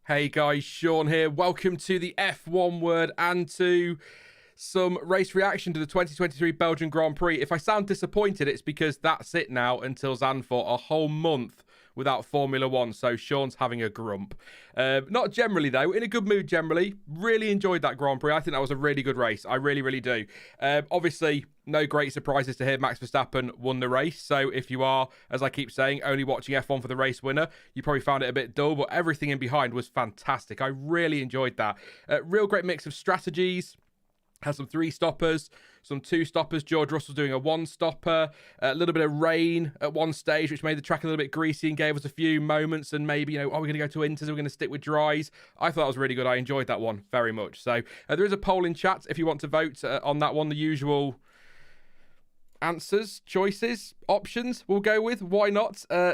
Hey guys, Sean here. Welcome to the F1 word and to some race reaction to the 2023 Belgian Grand Prix. If I sound disappointed, it's because that's it now until Zandvoort, a whole month without Formula One. So Sean's having a grump. Not generally though, in a good mood generally. Really enjoyed that Grand Prix. I think that was a really good race. I really do. Obviously, no great surprises to hear Max Verstappen won the race. So if you are, as I keep saying, only watching F1 for the race winner, you probably found it a bit dull, but everything in behind was fantastic. I really enjoyed that. Real great mix of strategies. Had some 3-stoppers, some 2-stoppers. George Russell doing a 1-stopper. A little bit of rain at one stage, which made the track a little bit greasy and gave us a few moments. And maybe, are we going to go to inters? Are we going to stick with dries? I thought that was really good. I enjoyed that one very much. So there is a poll in chat if you want to vote on that one. The usual answers, choices, options we'll go with. Why not? Rate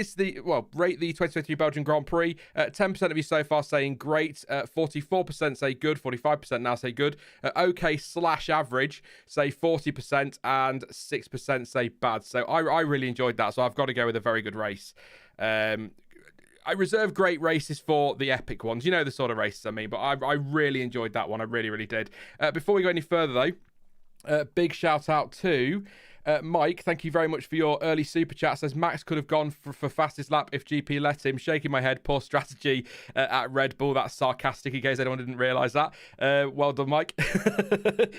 the 2023 Belgian Grand Prix. 10% of you so far saying great, 44% say good, 45% now say good, okay/average say 40%, and 6% say bad. So I really enjoyed that, so I've got to go with a very good race. I reserve great races for the epic ones, the sort of races I mean, but I really enjoyed that one. I really did. Before we go any further though, big shout out to Mike. Thank you very much for your early super chat. Says Max could have gone for fastest lap if GP let him. Shaking my head. Poor strategy at Red Bull. That's sarcastic in case anyone didn't realise that. Well done, Mike.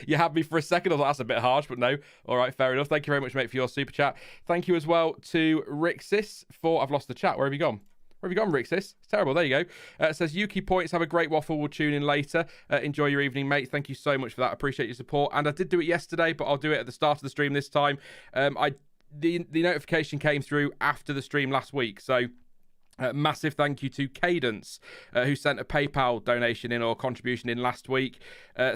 You had me for a second. I was like, that's a bit harsh, but no. All right, fair enough. Thank you very much, mate, for your super chat. Thank you as well to Rixis for... I've lost the chat. Where have you gone? Where have you gone, Rixis? It's terrible. There you go. It says, Yuki points, have a great waffle. We'll tune in later. Enjoy your evening, mate. Thank you so much for that. I appreciate your support. And I did do it yesterday, but I'll do it at the start of the stream this time. I the notification came through after the stream last week, so massive thank you to Cadence, who sent a PayPal donation in or contribution in last week.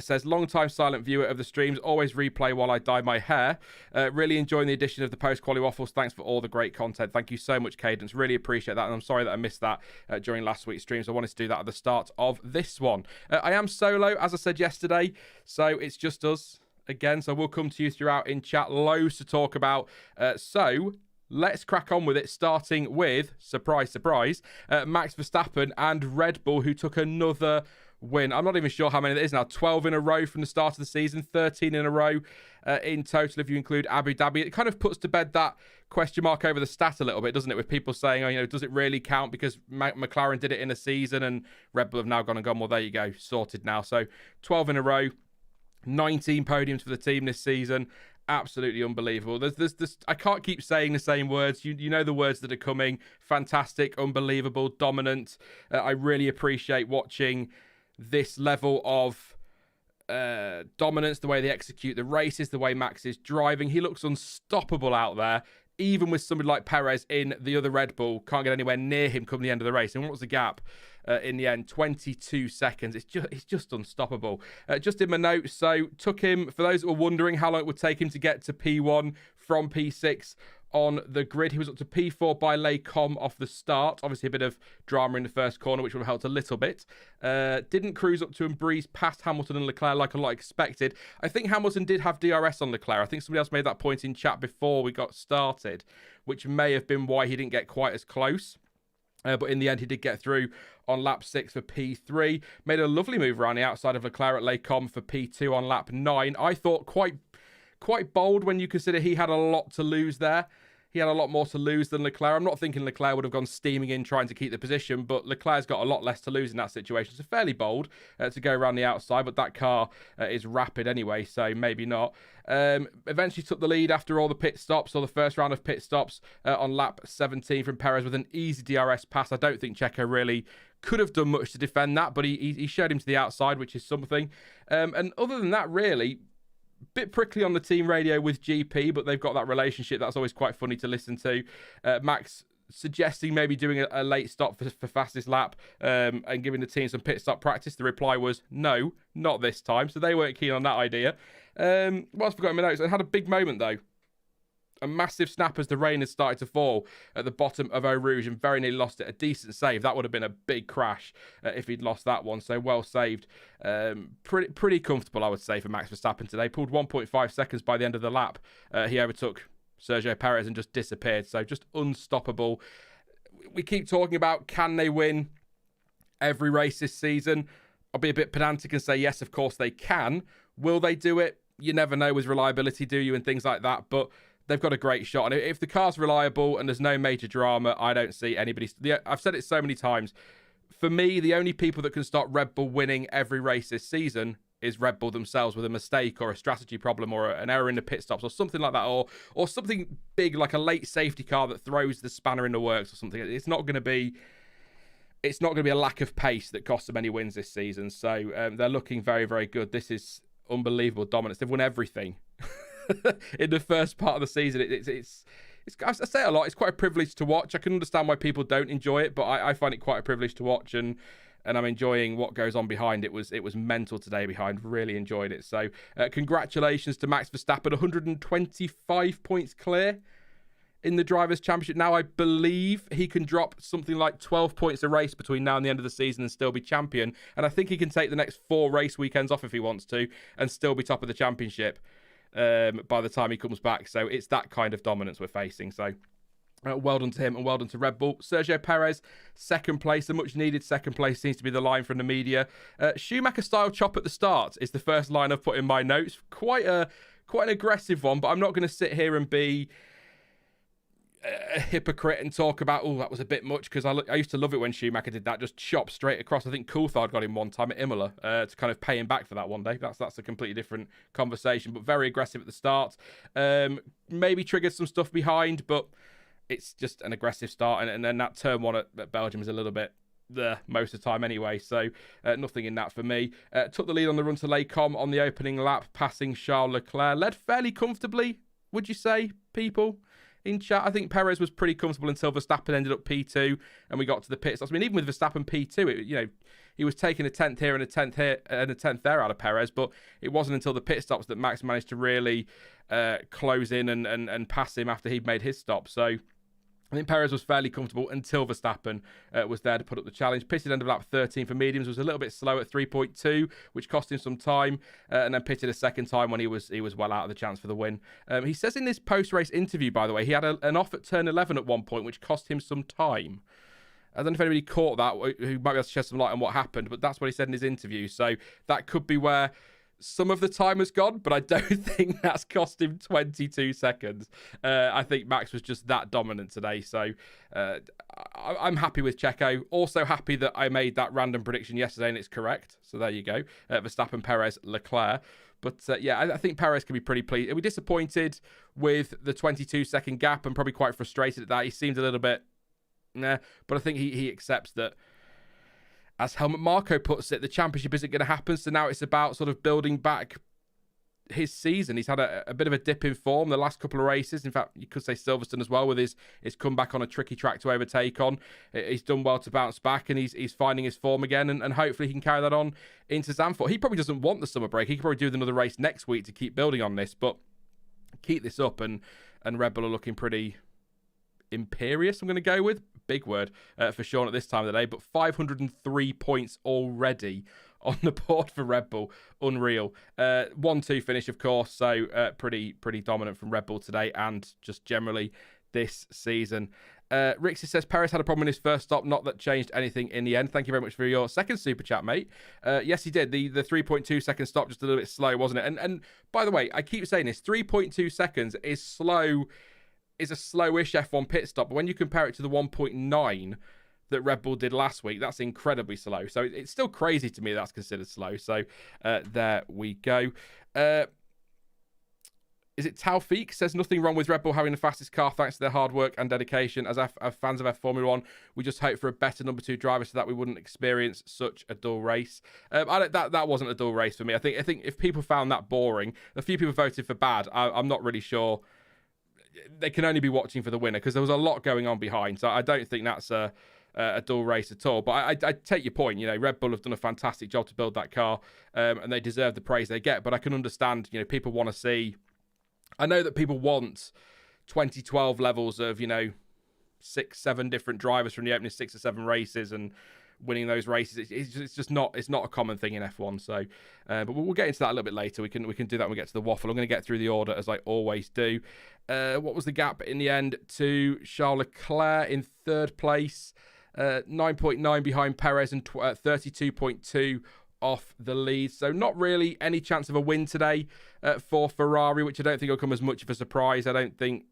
Says, long-time silent viewer of the streams, always replay while I dye my hair. Really enjoying the addition of the post-quality waffles. Thanks for all the great content. Thank you so much, Cadence. Really appreciate that. And I'm sorry that I missed that during last week's stream. So I wanted to do that at the start of this one. I am solo, as I said yesterday. So it's just us again. So we'll come to you throughout in chat. Loads to talk about. So let's crack on with it, starting with, surprise, surprise, Max Verstappen and Red Bull, who took another win. I'm not even sure how many it is now. 12 in a row from the start of the season, 13 in a row in total if you include Abu Dhabi. It kind of puts to bed that question mark over the stat a little bit, doesn't it? With people saying, oh, does it really count because McLaren did it in a season and Red Bull have now gone, well, there you go, sorted now. So 12 in a row, 19 podiums for the team this season. Absolutely unbelievable. There's I can't keep saying the same words. You know the words that are coming. Fantastic, unbelievable, dominant. I really appreciate watching this level of dominance, the way they execute the races, the way Max is driving. He looks unstoppable out there. Even with somebody like Perez in the other Red Bull, can't get anywhere near him come the end of the race. And what was the gap in the end? 22 seconds. It's just unstoppable. Just in my notes, so took him, for those that were wondering how long it would take him to get to P1 from P6 on the grid, he was up to P4 by Leclerc off the start. Obviously a bit of drama in the first corner, which would have helped a little bit. Didn't cruise up to and breeze past Hamilton and Leclerc like a lot expected. I think Hamilton did have DRS on Leclerc. I think somebody else made that point in chat before we got started, which may have been why he didn't get quite as close. But in the end, he did get through on lap 6 for P3. Made a lovely move around the outside of Leclerc at Leclerc for P2 on lap 9. I thought quite bold when you consider he had a lot to lose there. He had a lot more to lose than Leclerc. I'm not thinking Leclerc would have gone steaming in trying to keep the position, but Leclerc's got a lot less to lose in that situation. So fairly bold to go around the outside, but that car is rapid anyway, so maybe not. Eventually took the lead after all the pit stops, or the first round of pit stops on lap 17 from Perez with an easy DRS pass. I don't think Checo really could have done much to defend that, but he showed him to the outside, which is something. And other than that, really, bit prickly on the team radio with GP, but they've got that relationship. That's always quite funny to listen to. Max suggesting maybe doing a late stop for fastest lap and giving the team some pit stop practice. The reply was no, not this time. So they weren't keen on that idea. What else forgot in my notes? I had a big moment though. A massive snap as the rain had started to fall at the bottom of Eau Rouge and very nearly lost it. A decent save. That would have been a big crash if he'd lost that one. So well saved. Pretty comfortable, I would say, for Max Verstappen today. Pulled 1.5 seconds by the end of the lap. He overtook Sergio Perez and just disappeared. So just unstoppable. We keep talking about, can they win every race this season? I'll be a bit pedantic and say yes, of course they can. Will they do it? You never know with reliability, do you, and things like that. But they've got a great shot. And if the car's reliable and there's no major drama, I don't see anybody. I've said it so many times. For me, the only people that can stop Red Bull winning every race this season is Red Bull themselves with a mistake or a strategy problem or an error in the pit stops or something like that, or something big like a late safety car that throws the spanner in the works or something. It's not going to be a lack of pace that costs them any wins this season. So they're looking very, very good. This is unbelievable dominance. They've won everything. In the first part of the season, it's I say it a lot, it's quite a privilege to watch. I can understand why people don't enjoy it, but I find it quite a privilege to watch, and I'm enjoying what goes on behind. It was mental today behind. Really enjoyed it. So congratulations to Max Verstappen, 125 points clear in the Drivers' Championship. Now I believe he can drop something like 12 points a race between now and the end of the season and still be champion. And I think he can take the next 4 race weekends off if he wants to and still be top of the championship by the time he comes back. So it's that kind of dominance we're facing. So well done to him and well done to Red Bull. Sergio Perez, second place. A much needed second place seems to be the line from the media. Schumacher style chop at the start is the first line I've put in my notes. Quite an aggressive one, but I'm not going to sit here and be a hypocrite and talk about, oh, that was a bit much, because I used to love it when Schumacher did that, just chop straight across. I think Coulthard got him one time at Imola to kind of pay him back for that one day. That's a completely different conversation, but very aggressive at the start. Maybe triggered some stuff behind, but it's just an aggressive start, and then that turn one at Belgium is a little bit there most of the time anyway, so nothing in that for me. Took the lead on the run to Lecom on the opening lap, passing Charles Leclerc. Led fairly comfortably, would you say, people? in chat. I think Perez was pretty comfortable until Verstappen ended up P2 and we got to the pit stops. I mean, even with Verstappen P2, he was taking a 10th here and a 10th here and a 10th there out of Perez, but it wasn't until the pit stops that Max managed to really close in and pass him after he'd made his stop. So I think Perez was fairly comfortable until Verstappen was there to put up the challenge. Pitted end of lap 13 for mediums, was a little bit slow at 3.2, which cost him some time, and then pitted a second time when he was well out of the chance for the win. He says in this post-race interview, by the way, he had an off at turn 11 at one point, which cost him some time. I don't know if anybody caught that, who might be able to shed some light on what happened, but that's what he said in his interview. So that could be where some of the time has gone, but I don't think that's cost him 22 seconds. I think Max was just that dominant today. So I'm happy with Checo. Also happy that I made that random prediction yesterday and it's correct. So there you go. Verstappen, Perez, Leclerc. But I think Perez can be pretty pleased. We're disappointed with the 22-second gap and probably quite frustrated at that. He seemed a little bit, but I think he accepts that. As Helmut Marko puts it, the championship isn't going to happen, so now it's about sort of building back his season. He's had a bit of a dip in form the last couple of races. In fact, you could say Silverstone as well, with his comeback on a tricky track to overtake on. He's done well to bounce back, and he's finding his form again, and hopefully he can carry that on into Zandvoort. He probably doesn't want the summer break. He could probably do another race next week to keep building on this, but keep this up, and Red Bull are looking pretty imperious, I'm going to go with. Big word for Sean at this time of the day, but 503 points already on the board for Red Bull. Unreal. 1-2 finish, of course, so pretty dominant from Red Bull today and just generally this season. Rixie says Perez had a problem in his first stop, not that changed anything in the end. Thank you very much for your second super chat, mate. Yes, he did. The 3.2 second stop, just a little bit slow, wasn't it? And by the way, I keep saying this, 3.2 seconds is slow. Is a slowish F1 pit stop, but when you compare it to the 1.9 that Red Bull did last week, that's incredibly slow. So it's still crazy to me that's considered slow. So there we go. Is it Taufik? Says nothing wrong with Red Bull having the fastest car thanks to their hard work and dedication. As fans of Formula One, we just hope for a better number 2 driver so that we wouldn't experience such a dull race. That wasn't a dull race for me. I think if people found that boring, a few people voted for bad. I'm not really sure. They can only be watching for the winner because there was a lot going on behind. So I don't think that's a dull race at all. But I take your point. Red Bull have done a fantastic job to build that car, and they deserve the praise they get. But I can understand, people want to see. I know that people want 2012 levels of 6-7 different drivers from the opening 6 or 7 races and winning those races. It's just not a common thing in F1. So, but we'll get into that a little bit later. We can do that when we get to the waffle. I'm going to get through the order as I always do. What was the gap in the end to Charles Leclerc in third place? 9.9 behind Perez and 32.2 off the lead. So not really any chance of a win today for Ferrari, which I don't think will come as much of a surprise. I don't think,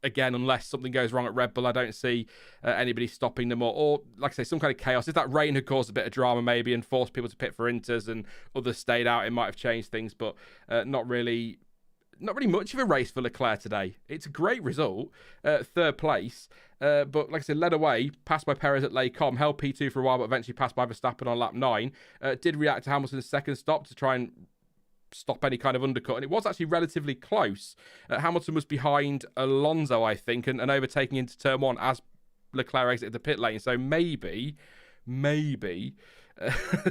again, unless something goes wrong at Red Bull, I don't see anybody stopping them or, like I say, some kind of chaos. If that rain had caused a bit of drama maybe and forced people to pit for inters and others stayed out, it might have changed things, but not really much of a race for Leclerc today. It's a great result, third place, but like I said, led away, passed by Perez at Les Combes, held P2 for a while, but eventually passed by Verstappen on lap 9. Did react to Hamilton's second stop to try and stop any kind of undercut, and it was actually relatively close. Hamilton was behind Alonso, I think, and overtaking into turn 1 as Leclerc exited the pit lane. So maybe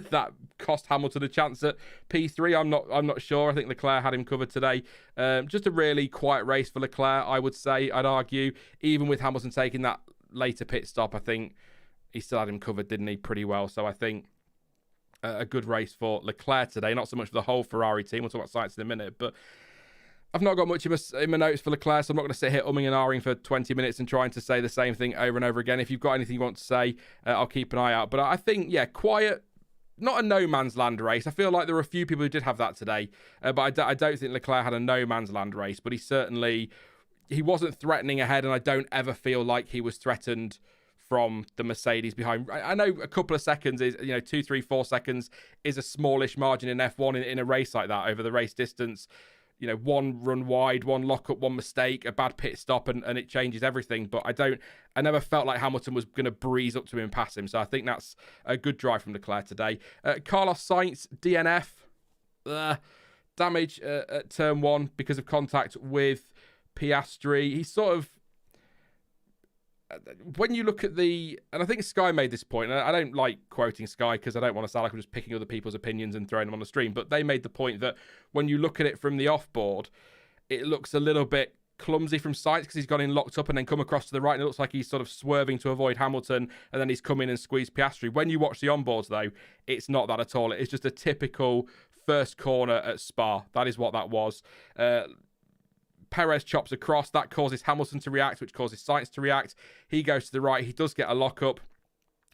that cost Hamilton a chance at P3. I'm not sure. I think Leclerc had him covered today. Just a really quiet race for Leclerc, I would say. I'd argue, even with Hamilton taking that later pit stop, I think he still had him covered, didn't he? Pretty well. So I think a good race for Leclerc today. Not so much for the whole Ferrari team. We'll talk about science in a minute, but I've not got much in my notes for Leclerc, so I'm not going to sit here umming and ahhing for 20 minutes and trying to say the same thing over and over again. If you've got anything you want to say, I'll keep an eye out. But I think, quiet, not a no man's land race. I feel like there were a few people who did have that today, but I don't think Leclerc had a no man's land race. But he wasn't threatening ahead, and I don't ever feel like he was threatened from the Mercedes behind. I know a couple of seconds is, 2, 3, 4 seconds is a smallish margin in F1 in a race like that over the race distance. One run wide, one lock up, one mistake, a bad pit stop, and it changes everything. But I never felt like Hamilton was going to breeze up to him and pass him. So I think that's a good drive from Leclerc today. Carlos Sainz, DNF, damage at turn 1 because of contact with Piastri. He sort of when you look at and I think Sky made this point, and I don't like quoting Sky because I don't want to sound like I'm just picking other people's opinions and throwing them on the stream, but they made the point that when you look at it from the off-board, it looks a little bit clumsy from Sainz because he's gone in locked up and then come across to the right, and it looks like he's sort of swerving to avoid Hamilton, and then he's come in and squeezed Piastri. When you watch the onboards, though, it's not that at all. It's just a typical first corner at Spa. That is what that was. Perez chops across. That causes Hamilton to react, which causes Sainz to react. He goes to the right. He does get a lock-up.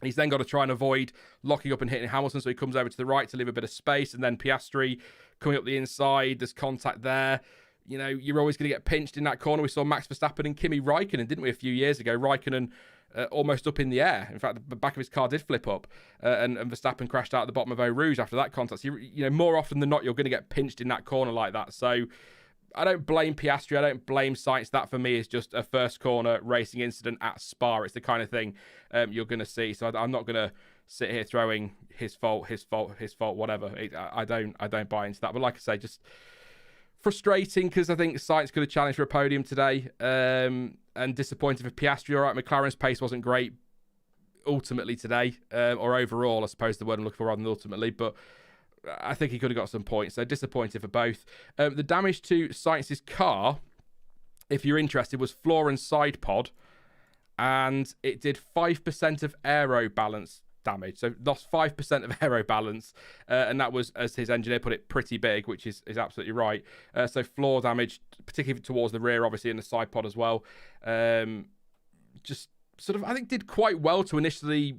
He's then got to try and avoid locking up and hitting Hamilton, so he comes over to the right to leave a bit of space, and then Piastri coming up the inside. There's contact there. You know, you're always going to get pinched in that corner. We saw Max Verstappen and Kimi Raikkonen, didn't we, a few years ago? Raikkonen almost up in the air. In fact, the back of his car did flip up, and Verstappen crashed out at the bottom of Eau Rouge after that contact. So you know, more often than not, you're going to get pinched in that corner like that. So I don't blame Piastri. I don't blame Sainz. That, for me, is just a first corner racing incident at Spa. It's the kind of thing you're going to see. So I'm not going to sit here throwing his fault, whatever. I don't buy into that. But like I say, just frustrating because I think Sainz could have challenged for a podium today, and disappointed for Piastri. All right, McLaren's pace wasn't great ultimately today, or overall, I suppose the word I'm looking for rather than ultimately, but I think he could have got some points. So disappointed for both. The damage to Sainz's car, if you're interested, was floor and side pod, and it did 5% of aero balance damage. So lost 5% of aero balance, and that was, as his engineer put it, pretty big, which is absolutely right. So floor damage, particularly towards the rear, obviously, and the side pod as well. Just sort of, I think, did quite well to initially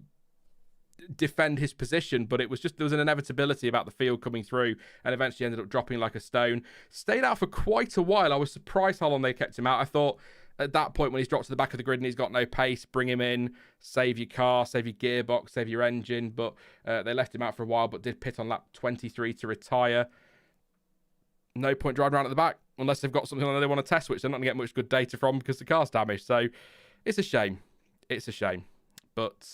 defend his position, but it was just, there was an inevitability about the field coming through, and eventually ended up dropping like a stone. Stayed out for quite a while. I was surprised how long they kept him out. I thought at that point, when he's dropped to the back of the grid and he's got no pace, bring him in, save your car, save your gearbox, save your engine. But they left him out for a while, but did pit on lap 23 to retire. No point driving around at the back unless they've got something they want to test, which they're not going to get much good data from because the car's damaged. So it's a shame. It's a shame. But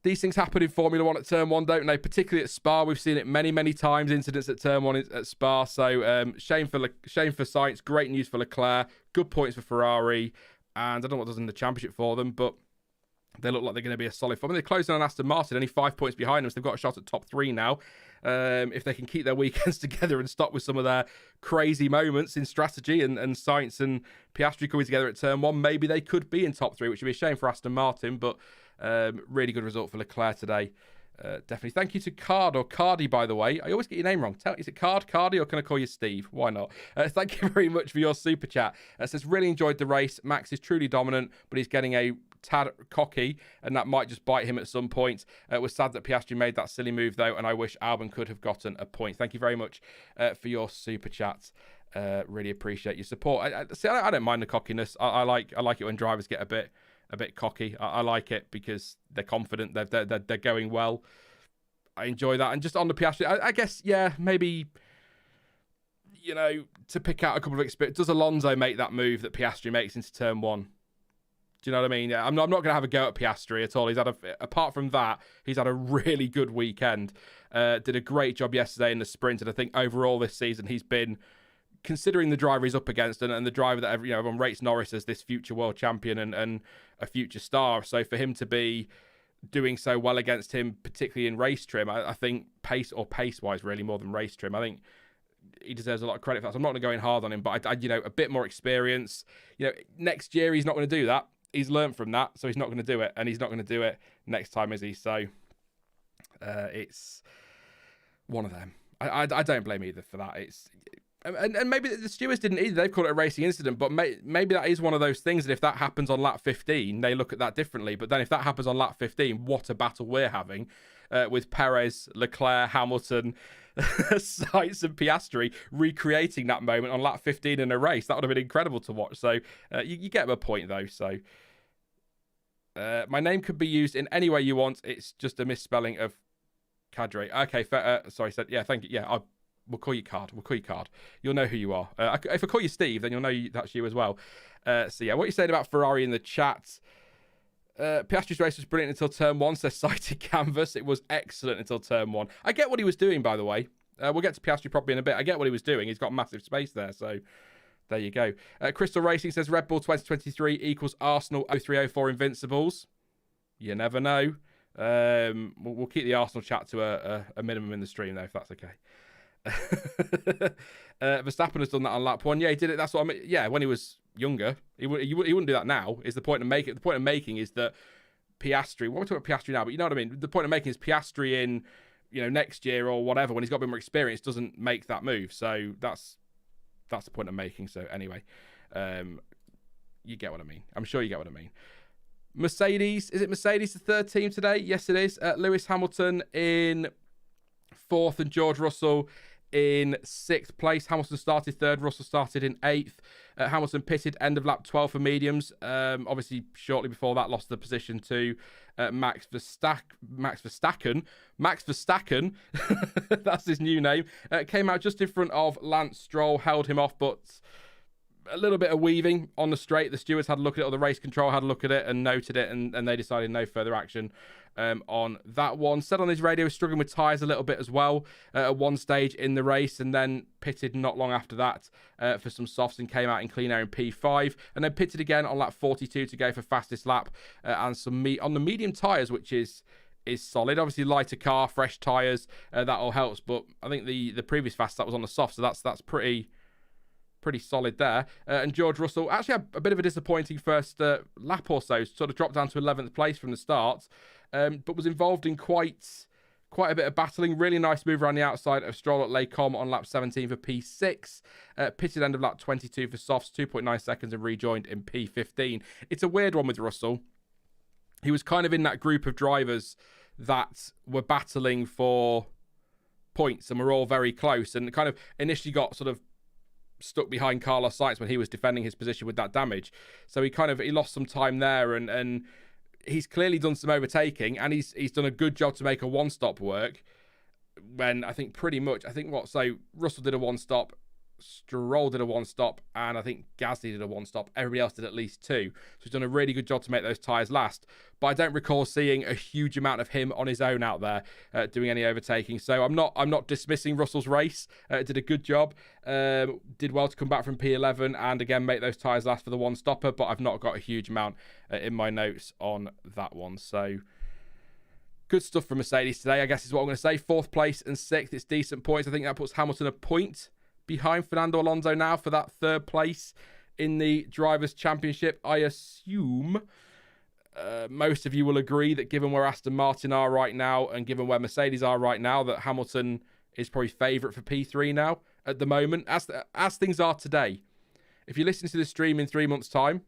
these things happen in Formula One at Turn 1, don't they? Particularly at Spa. We've seen it many, many times, incidents at Turn 1 at Spa. So shame for Sainz. Great news for Leclerc. Good points for Ferrari. And I don't know what does in the championship for them, but they look like they're going to be a solid form. I mean, they're closing on Aston Martin, only 5 points behind them, so they've got a shot at top 3 now. If they can keep their weekends together and stop with some of their crazy moments in strategy, and Sainz and Piastri coming together at Turn 1, maybe they could be in top 3, which would be a shame for Aston Martin, but really good result for Leclerc today. Definitely. Thank you to Card, or Cardi, by the way. I always get your name wrong. Is it Cardi, or can I call you Steve? Why not? Thank you very much for your super chat. It says, really enjoyed the race. Max is truly dominant, but he's getting a tad cocky, and that might just bite him at some point. It was sad that Piastri made that silly move, though, and I wish Albon could have gotten a point. Thank you very much for your super chat. Really appreciate your support. I don't mind the cockiness. I like it when drivers get a bit cocky. I like it because they're confident. They're going well. I enjoy that. And just on the Piastri, I guess, yeah, maybe, you know, to pick out a couple of experiences. Does Alonso make that move that Piastri makes into Turn 1? Do you know what I mean? I'm not going to have a go at Piastri at all. Apart from that, he's had a really good weekend. Did a great job yesterday in the sprint, and I think overall this season he's been, considering the driver he's up against and the driver that everyone rates Norris as this future world champion and a future star. So for him to be doing so well against him, particularly in race trim, I think pace-wise, really, more than race trim, I think he deserves a lot of credit for that. So I'm not going to go in hard on him, but a bit more experience. Next year he's not going to do that. He's learned from that, so he's not going to do it, and he's not going to do it next time, is he? So it's one of them. I don't blame either for that. And maybe the stewards didn't either. They've called it a racing incident, but maybe that is one of those things that if that happens on lap 15, they look at that differently. But then if that happens on lap 15, what a battle we're having with Perez, Leclerc, Hamilton, Sainz and Piastri recreating that moment on lap 15 in a race. That would have been incredible to watch. So you get my point, though. So my name could be used in any way you want. It's just a misspelling of Cadre. Okay, sorry, said, yeah, thank you. Yeah, we'll call you Card. You'll know who you are. If I call you Steve, then you'll know that's you as well. So yeah, what you're saying about Ferrari in the chat. Piastri's race was brilliant until Turn 1, says Sighted Canvas. It was excellent until Turn 1. I get what he was doing, by the way. We'll get to Piastri probably in a bit. I get what he was doing. He's got massive space there, so There you go. Crystal Racing says Red Bull 2023 equals Arsenal 0304 Invincibles. You never know. We'll keep the Arsenal chat to a minimum in the stream, though, if that's okay. Verstappen has done that on lap 1. Yeah, he did it. That's what I mean. Yeah, when he was younger. He wouldn't do that now, is the point of making. The point of making is that Piastri, well, we're talking about Piastri now, but you know what I mean? The point of making is Piastri in, next year or whatever, when he's got a bit more experience, doesn't make that move. So that's the point of making. So anyway, you get what I mean. I'm sure you get what I mean. Mercedes, is it Mercedes the third team today? Yes, it is. Lewis Hamilton in 4th and George Russell in 6th place. Hamilton started 3rd, Russell started in 8th. Hamilton pitted end of lap 12 for mediums. Obviously, shortly before that, lost the position to Max Verstappen. That's his new name. Came out just in front of Lance Stroll, held him off, but a little bit of weaving on the straight. The stewards had a look at it, or the race control had a look at it and noted it, and they decided no further action on that one. Said on his radio, was struggling with tyres a little bit as well at one stage in the race, and then pitted not long after that for some softs and came out in clean air in P5, and then pitted again on lap 42 to go for fastest lap and some meat on the medium tyres, which is solid. Obviously, lighter car, fresh tyres, that all helps, but I think the previous fast lap was on the soft, so that's pretty solid there. And George Russell actually had a bit of a disappointing first lap or so, sort of dropped down to 11th place from the start, but was involved in quite a bit of battling. Really nice move around the outside of Stroll at Les Combes on lap 17 for P6. Pitted end of lap 22 for softs, 2.9 seconds, and rejoined in P15. It's a weird one with Russell. He was kind of in that group of drivers that were battling for points and were all very close, and kind of initially got sort of stuck behind Carlos Sainz when he was defending his position with that damage. So he lost some time there, and he's clearly done some overtaking, and he's done a good job to make a one-stop work. When so Russell did a one-stop, Stroll did a one-stop, and I think Gasly did a one-stop. Everybody else did at least 2. So he's done a really good job to make those tyres last. But I don't recall seeing a huge amount of him on his own out there doing any overtaking. So I'm not dismissing Russell's race. Did a good job. Did well to come back from P11 and again make those tyres last for the one-stopper. But I've not got a huge amount in my notes on that one. So good stuff from Mercedes today, I guess is what I'm going to say. 4th place and 6th. It's decent points. I think that puts Hamilton a point behind Fernando Alonso now for that 3rd place in the Drivers' Championship. I assume most of you will agree that given where Aston Martin are right now and given where Mercedes are right now, that Hamilton is probably favourite for P3 now at the moment, as things are today. If you listen to the stream in 3 months' time,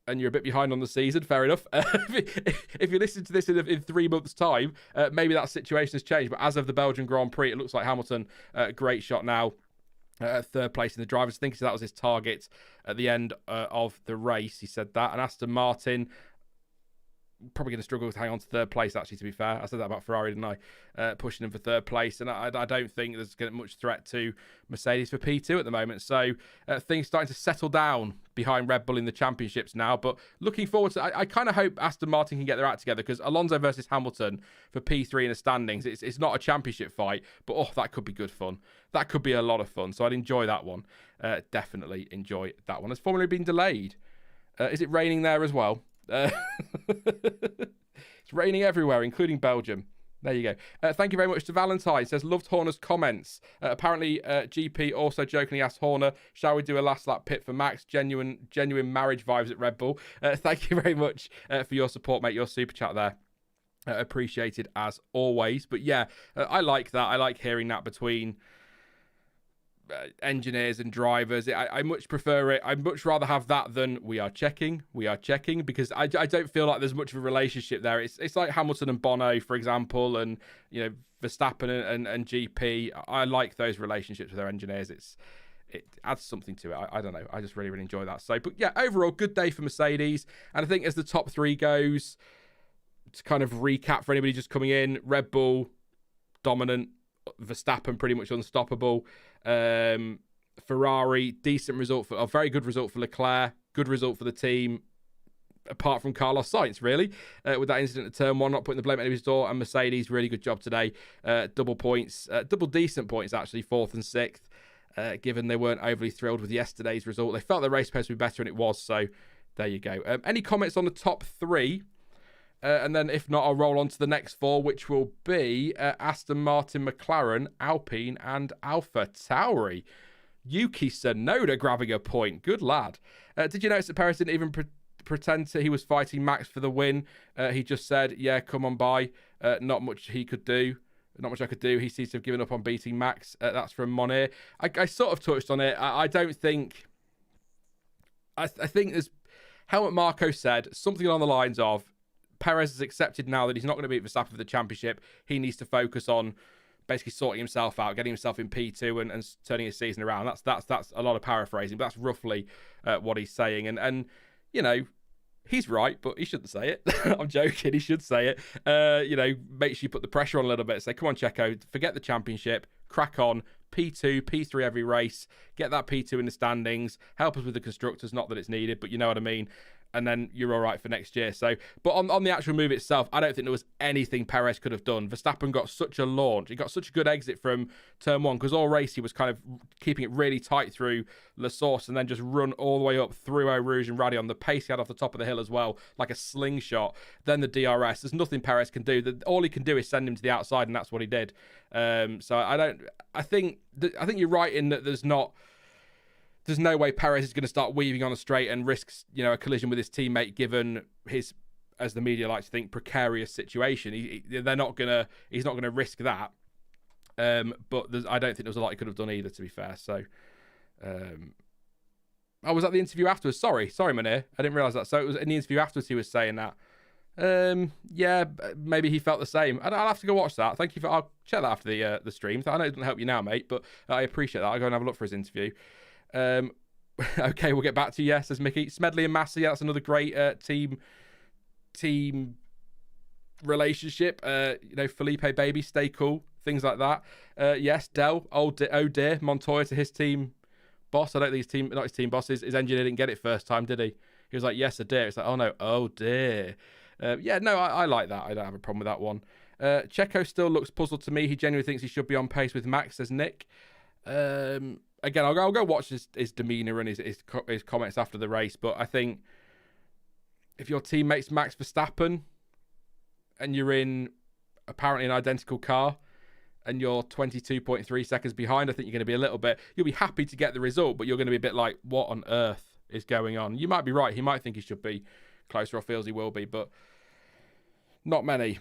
and you're a bit behind on the season, fair enough. If you listen to this in 3 months' time, maybe that situation has changed. But as of the Belgian Grand Prix, it looks like Hamilton, great shot now, 3rd place in the drivers. I think that was his target at the end of the race. He said that. And Aston Martin, probably going to struggle to hang on to 3rd place, actually, to be fair. I said that about Ferrari, didn't I? Pushing him for 3rd place. And I don't think there's getting much threat to Mercedes for P2 at the moment. So things starting to settle down behind Red Bull in the championships now. But looking forward to I kind of hope Aston Martin can get their act together, because Alonso versus Hamilton for P3 in the standings, it's not a championship fight, but that could be good fun. That could be a lot of fun. So I'd enjoy that one. Definitely enjoy that one. Has Formula been delayed? Is it raining there as well? It's raining everywhere, including Belgium. There you go. Thank you very much to Valentine. Says, loved Horner's comments. Apparently, GP also jokingly asked Horner, shall we do a last lap pit for Max? Genuine marriage vibes at Red Bull. Thank you very much for your support, mate. Your super chat there. Appreciated as always. But yeah, I like that. I like hearing that between engineers and drivers. I much prefer it. I'd much rather have that than we are checking, because I don't feel like there's much of a relationship there. It's like Hamilton and Bono, for example, and Verstappen and GP. I like those relationships with their engineers. It adds something to it. I don't know. I just really, really enjoy that. So, but yeah, overall, good day for Mercedes. And I think as the top 3 goes, to kind of recap for anybody just coming in, Red Bull, dominant. Verstappen, pretty much unstoppable. Ferrari, decent result a very good result for Leclerc. Good result for the team, apart from Carlos Sainz, really, with that incident at turn 1, not putting the blame at anybody's door. And Mercedes, really good job today. Double points, double decent points, actually, 4th and 6th. given they weren't overly thrilled with yesterday's result. They felt the race pace would be better, and it was, so there you go. Any comments on the top 3? And then if not, I'll roll on to the next 4, which will be Aston Martin, McLaren, Alpine, and Alfa Tauri. Yuki Tsunoda grabbing a point. Good lad. Did you notice that Perez didn't even pretend he was fighting Max for the win? He just said, yeah, come on by. Not much he could do. Not much I could do. He seems to have given up on beating Max. That's from Monir. I sort of touched on it. I don't think... I think as Helmut Marko said, something along the lines of, Perez has accepted now that he's not going to beat Verstappen for the championship. He needs to focus on basically sorting himself out, getting himself in P2 and turning his season around. That's a lot of paraphrasing, but that's roughly what he's saying. And you know, he's right, but he shouldn't say it. I'm joking. He should say it. You know, make sure you put the pressure on a little bit. Say, come on, Checo, forget the championship, crack on. P2, P3 every race. Get that P2 in the standings. Help us with the constructors. Not that it's needed, but you know what I mean. And then you're all right for next year. So, but on the actual move itself, I don't think there was anything Perez could have done. Verstappen got such a launch. He got such a good exit from turn 1 because all race he was kind of keeping it really tight through La Source and then just run all the way up through Eau Rouge and Radion. The pace he had off the top of the hill as well, like a slingshot. Then the DRS. There's nothing Perez can do. All he can do is send him to the outside, and that's what he did. So I think you're right in that there's no way Perez is going to start weaving on a straight and risks, you know, a collision with his teammate given his, as the media likes to think, precarious situation. He's not going to risk that. But I don't think there was a lot he could have done either, to be fair. So, I was at the interview afterwards. Sorry, Manir. I didn't realise that. So it was in the interview afterwards he was saying that. Yeah, maybe he felt the same. I'll have to go watch that. Thank you I'll check that after the stream. I know it doesn't help you now, mate, but I appreciate that. I'll go and have a look for his interview. Okay, we'll get back to yes, says Mickey. Smedley and Massey, that's another great team relationship. You know, Felipe baby, stay cool, things like that. Yes, Dell, oh dear, Montoya to his team boss. I don't think not his team boss, his engineer didn't get it first time, did he? He was like, yes, a dear. It's like, oh no, oh dear. Yeah, no, I like that. I don't have a problem with that one. Checo still looks puzzled to me. He genuinely thinks he should be on pace with Max, says Nick. Again, I'll go watch his demeanour and his comments after the race. But I think if your teammate's Max Verstappen and you're in apparently an identical car and you're 22.3 seconds behind, I think you're going to be a little bit... You'll be happy to get the result, but you're going to be a bit like, what on earth is going on? You might be right. He might think he should be closer or feels he will be, but not many.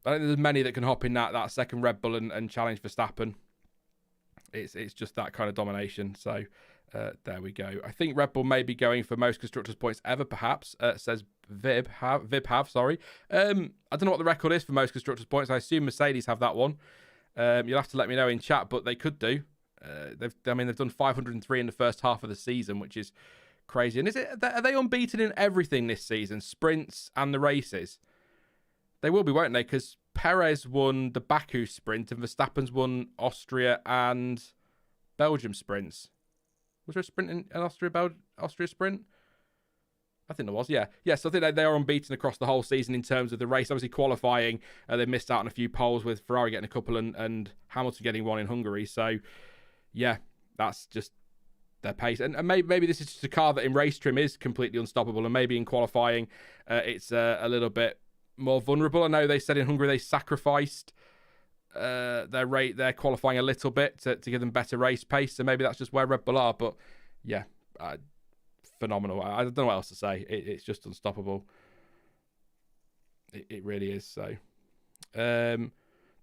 I don't think there's many that can hop in that second Red Bull and challenge Verstappen. It's just that kind of domination. So there we go. I think Red Bull may be going for most constructors' points ever, perhaps, says Vib have, sorry. I don't know what the record is for most constructors' points. I assume Mercedes have that one. You'll have to let me know in chat, but they could do. They've done 503 in the first half of the season, which is crazy. And are they unbeaten in everything this season? Sprints and the races? They will be, won't they? Because Perez won the Baku sprint and Verstappen's won Austria and Belgium sprints. Was there a sprint in Austria sprint? I think there was, yeah. Yes, I think they are unbeaten across the whole season in terms of the race. Obviously, qualifying, they missed out on a few poles with Ferrari getting a couple and Hamilton getting one in Hungary. So, yeah, that's just their pace. And maybe this is just a car that in race trim is completely unstoppable, and maybe in qualifying it's a little bit more vulnerable. I know they said in Hungary they sacrificed their qualifying a little bit to give them better race pace, so maybe that's just where Red Bull are. But yeah, phenomenal. I don't know what else to say. It's just unstoppable. It really is. So there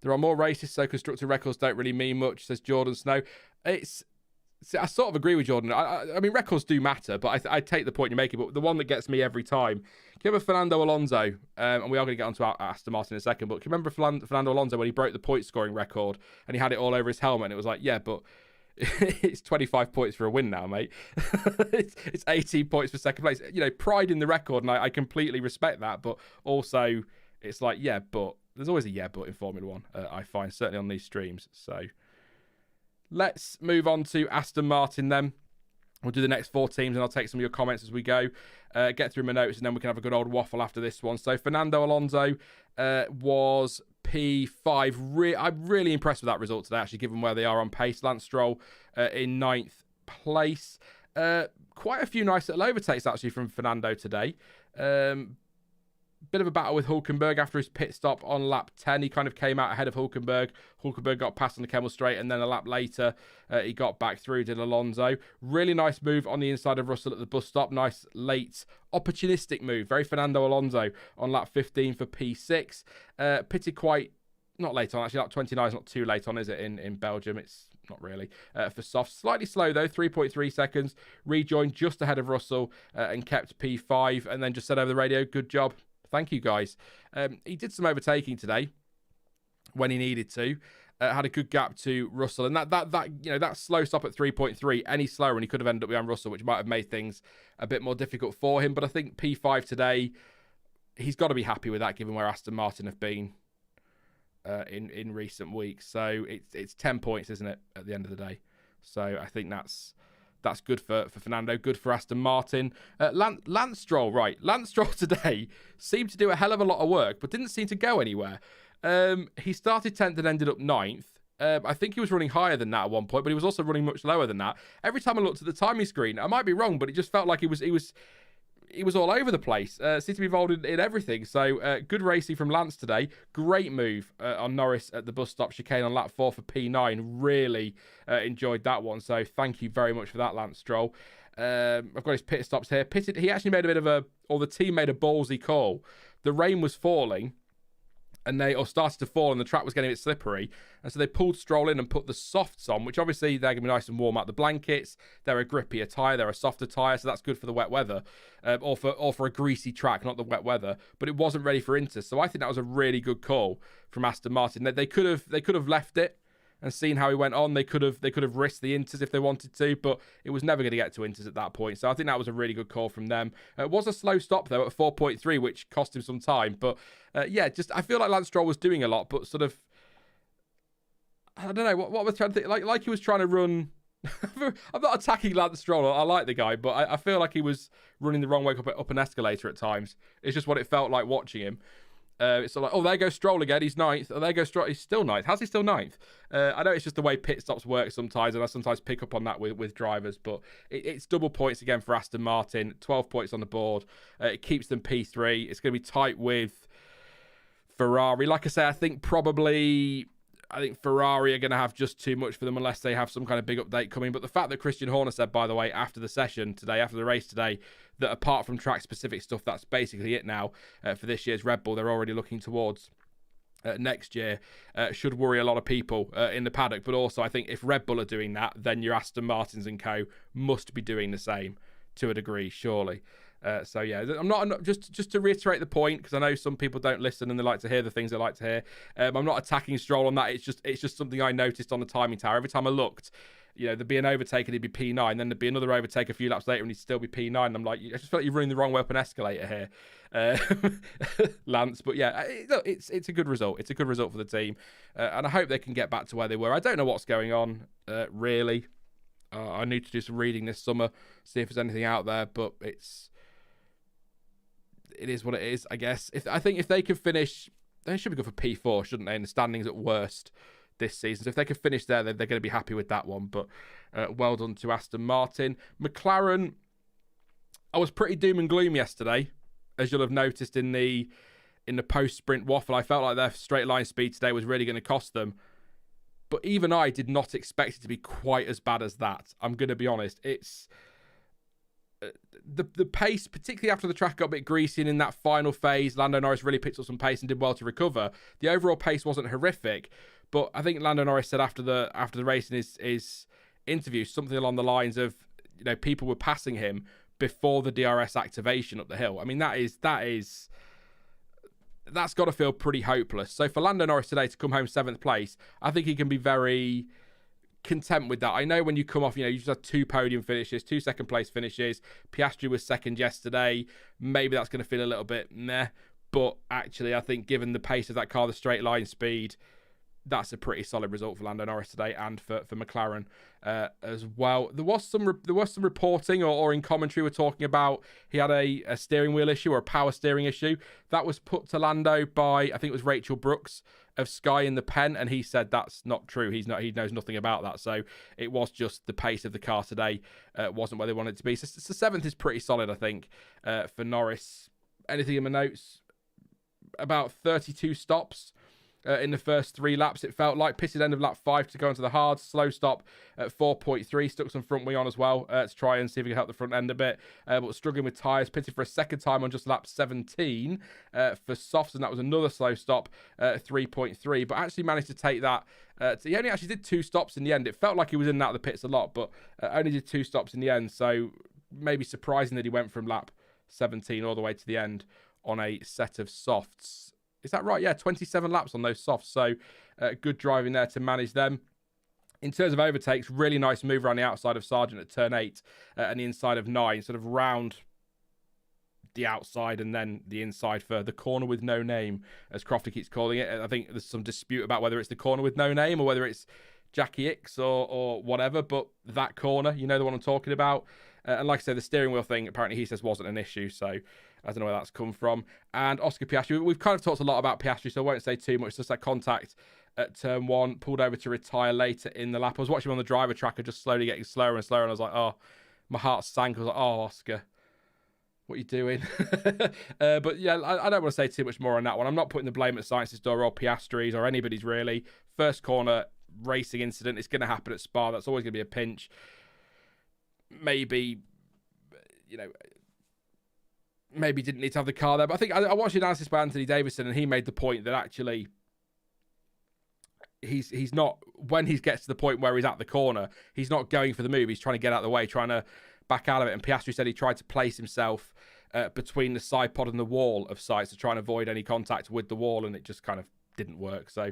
are more races, so constructor records don't really mean much, says Jordan Snow. I sort of agree with Jordan. I mean, records do matter, but I take the point you're making. But the one that gets me every time, can you remember Fernando Alonso? And we are going to get onto Aston Martin in a second, but can you remember Fernando Alonso when he broke the point scoring record and he had it all over his helmet? And it was like, yeah, but it's 25 points for a win now, mate. it's 18 points for second place. You know, pride in the record, and I completely respect that. But also, it's like, yeah, but there's always a yeah, but in Formula One. I find certainly on these streams. So let's move on to Aston Martin then. We'll do the next 4 teams and I'll take some of your comments as we go. Get through my notes and then we can have a good old waffle after this one. So Fernando Alonso was P5. I'm really impressed with that result today, actually, given where they are on pace. Lance Stroll in 9th place. Quite a few nice little overtakes, actually, from Fernando today. Bit of a battle with Hulkenberg after his pit stop on lap 10. He kind of came out ahead of Hulkenberg. Hulkenberg got past on the Kemmel Straight, and then a lap later, he got back through, did Alonso. Really nice move on the inside of Russell at the bus stop. Nice late opportunistic move. Very Fernando Alonso on lap 15 for P6. Pitted quite, not late on, actually. Lap 29 is not too late on, is it, in Belgium? It's not really. For soft. Slightly slow, though. 3.3 seconds. Rejoined just ahead of Russell and kept P5, and then just said over the radio, good job. Thank you, guys. He did some overtaking today when he needed to. Had a good gap to Russell, and that slow stop at 3.3, any slower, and he could have ended up behind Russell, which might have made things a bit more difficult for him. But I think P5 today, he's got to be happy with that, given where Aston Martin have been in recent weeks. So it's 10 points, isn't it, at the end of the day? So I think that's good for Fernando, good for Aston Martin. Lance Stroll, right. Lance Stroll today seemed to do a hell of a lot of work, but didn't seem to go anywhere. He started 10th and ended up 9th. I think he was running higher than that at one point, but he was also running much lower than that. Every time I looked at the timing screen, I might be wrong, but it just felt like he was all over the place. Seemed to be involved in everything. So good racing from Lance today. Great move on Norris at the bus stop chicane on lap 4 for P9. Really enjoyed that one. So thank you very much for that, Lance Stroll. I've got his pit stops here. He actually made the team made a ballsy call. The rain was falling, and started to fall, and the track was getting a bit slippery, and so they pulled Stroll in and put the softs on, which obviously they're going to be nice and warm out the blankets. They're a grippier tyre, they're a softer tyre, so that's good for the wet weather, or for a greasy track, not the wet weather. But it wasn't ready for Inters, so I think that was a really good call from Aston Martin. They could have left it and seen how he went on. They could have risked the Inters if they wanted to, but it was never going to get to Inters at that point. So I think that was a really good call from them. It was a slow stop, though, at 4.3, which cost him some time. But I feel like Lance Stroll was doing a lot, but sort of, I don't know, what was trying to think, like he was trying to run. I'm not attacking Lance Stroll. I like the guy, but I feel like he was running the wrong way up an escalator at times. It's just what it felt like watching him. It's sort of like, oh, there goes Stroll again. He's 9th. Oh, there goes Stroll. He's still 9th. How's he still 9th? I know it's just the way pit stops work sometimes, and I sometimes pick up on that with drivers, but it's double points again for Aston Martin. 12 points on the board. It keeps them P3. It's going to be tight with Ferrari. Like I say, I think Ferrari are going to have just too much for them unless they have some kind of big update coming. But the fact that Christian Horner said, by the way, after the race today, that apart from track-specific stuff, that's basically it now for this year's Red Bull. They're already looking towards next year. Should worry a lot of people in the paddock. But also, I think if Red Bull are doing that, then your Aston Martins and co must be doing the same to a degree, surely. So yeah, I'm not just to reiterate the point, because I know some people don't listen and they like to hear the things they like to hear. I'm not attacking Stroll on that. It's just something I noticed on the timing tower. Every time I looked, there'd be an overtake and he'd be P9, then there'd be another overtake a few laps later and he'd still be P9. And I'm like, I just feel like you're running the wrong way up an escalator here, Lance. But yeah, it's a good result. It's a good result for the team, and I hope they can get back to where they were. I don't know what's going on, really. I need to do some reading this summer, see if there's anything out there, but it is what it is, I guess. I think if they could finish, they should be good for P4, shouldn't they? In the standings at worst this season. So if they could finish there, they're going to be happy with that one. But well done to Aston Martin. McLaren, I was pretty doom and gloom yesterday, as you'll have noticed in the post-sprint waffle. I felt like their straight line speed today was really going to cost them. But even I did not expect it to be quite as bad as that. I'm going to be honest. It's the pace, particularly after the track got a bit greasy and in that final phase, Lando Norris really picked up some pace and did well to recover. The overall pace wasn't horrific, but I think Lando Norris said after the race in his interview something along the lines of, people were passing him before the DRS activation up the hill. I mean, that's got to feel pretty hopeless. So for Lando Norris today to come home 7th place, I think he can be very content with that. I know when you come off, you just had 2 podium finishes, 2 second place finishes. Piastri was second yesterday. Maybe that's going to feel a little bit meh. But actually, I think given the pace of that car, the straight line speed, that's a pretty solid result for Lando Norris today, and for McLaren as well. There was some reporting or in commentary we're talking about he had a steering wheel issue or a power steering issue. That was put to Lando by, I think it was Rachel Brooks of Sky in the pen, and he said that's not true. He knows nothing about that. So it was just the pace of the car today wasn't where they wanted it to be. So 7th is pretty solid, I think, for Norris. Anything in my notes? About 32 stops in the first 3 laps, it felt like. Pitted end of lap 5 to go into the hard. Slow stop at 4.3. Stuck some front wing on as well to try and see if we can help the front end a bit. But struggling with tyres. Pitted for a second time on just lap 17 for softs, and that was another slow stop at 3.3. But actually managed to take that. He only actually did 2 stops in the end. It felt like he was in and out of the pits a lot, but only did 2 stops in the end. So maybe surprising that he went from lap 17 all the way to the end on a set of softs. Is that right? Yeah, 27 laps on those softs. So good driving there to manage them. In terms of overtakes, really nice move around the outside of Sargent at turn 8 and the inside of 9. Sort of round the outside and then the inside for the corner with no name, as Crofty keeps calling it. I think there's some dispute about whether it's the corner with no name or whether it's Jackie X or whatever. But that corner, you know the one I'm talking about. And like I said, the steering wheel thing, apparently he says wasn't an issue. So I don't know where that's come from. And Oscar Piastri, we've kind of talked a lot about Piastri, so I won't say too much. Just that contact at turn 1, pulled over to retire later in the lap. I was watching him on the driver tracker, just slowly getting slower and slower, and I was like, oh, my heart sank. I was like, oh, Oscar, what are you doing? But yeah, I don't want to say too much more on that one. I'm not putting the blame at Sainz's door or Piastri's or anybody's really. First corner racing incident. It's going to happen at Spa. That's always going to be a pinch. Maybe, maybe didn't need to have the car there. But I think I watched an analysis by Anthony Davison, and he made the point that actually he's not, when he gets to the point where he's at the corner, he's not going for the move. He's trying to get out of the way, trying to back out of it. And Piastri said he tried to place himself between the side pod and the wall of Sainz to try and avoid any contact with the wall, and it just kind of didn't work. So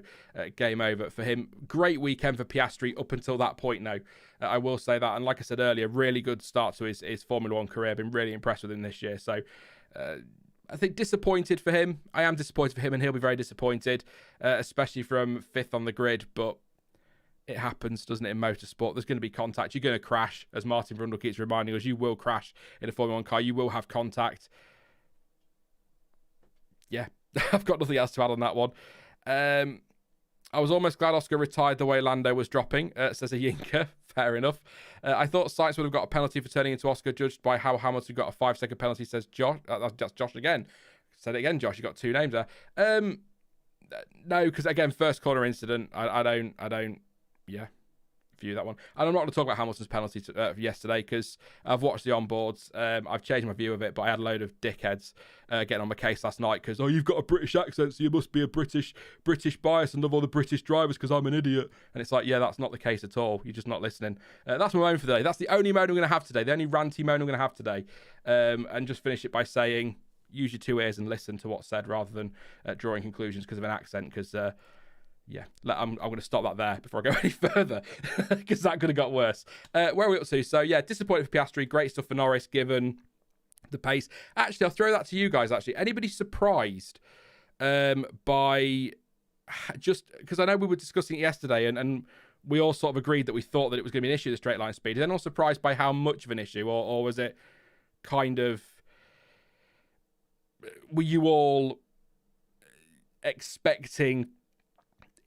game over for him. Great weekend for Piastri up until that point now. I will say that. And like I said earlier, really good start to his Formula One career. Been really impressed with him this year. So I think disappointed for him. I am disappointed for him, and he'll be very disappointed, especially from 5th on the grid. But it happens, doesn't it, in motorsport? There's going to be contact. You're going to crash, as Martin Brundle keeps reminding us. You will crash in a Formula One car. You will have contact. Yeah, I've got nothing else to add on that one. I was almost glad Oscar retired the way Lando was dropping, says a Yinka. Fair enough. I thought Sainz would have got a penalty for turning into Oscar, judged by how Hamilton got a 5-second penalty, says Josh. That's Josh again. Said it again, Josh. You got 2 names there. No, because again, first corner incident. I don't. Yeah, view that one. And I'm not going to talk about Hamilton's penalty yesterday because I've watched the onboards. I've changed my view of it, but I had a load of dickheads getting on my case last night because, oh, you've got a British accent, so you must be a British bias and love all the British drivers because I'm an idiot. And it's like, yeah, that's not the case at all. You're just not listening. That's my moan for today. That's the only moan I'm going to have today. The only ranty moan I'm going to have today. And just finish it by saying, use your 2 ears and listen to what's said rather than drawing conclusions because of an accent. Because yeah, I'm going to stop that there before I go any further because that could have got worse. Where are we up to? So, yeah, disappointed for Piastri. Great stuff for Norris given the pace. Actually, I'll throw that to you guys, actually. Anybody surprised by just... Because I know we were discussing it yesterday and we all sort of agreed that we thought that it was going to be an issue, the straight line speed. Is anyone surprised by how much of an issue? Or was it kind of... Were you all expecting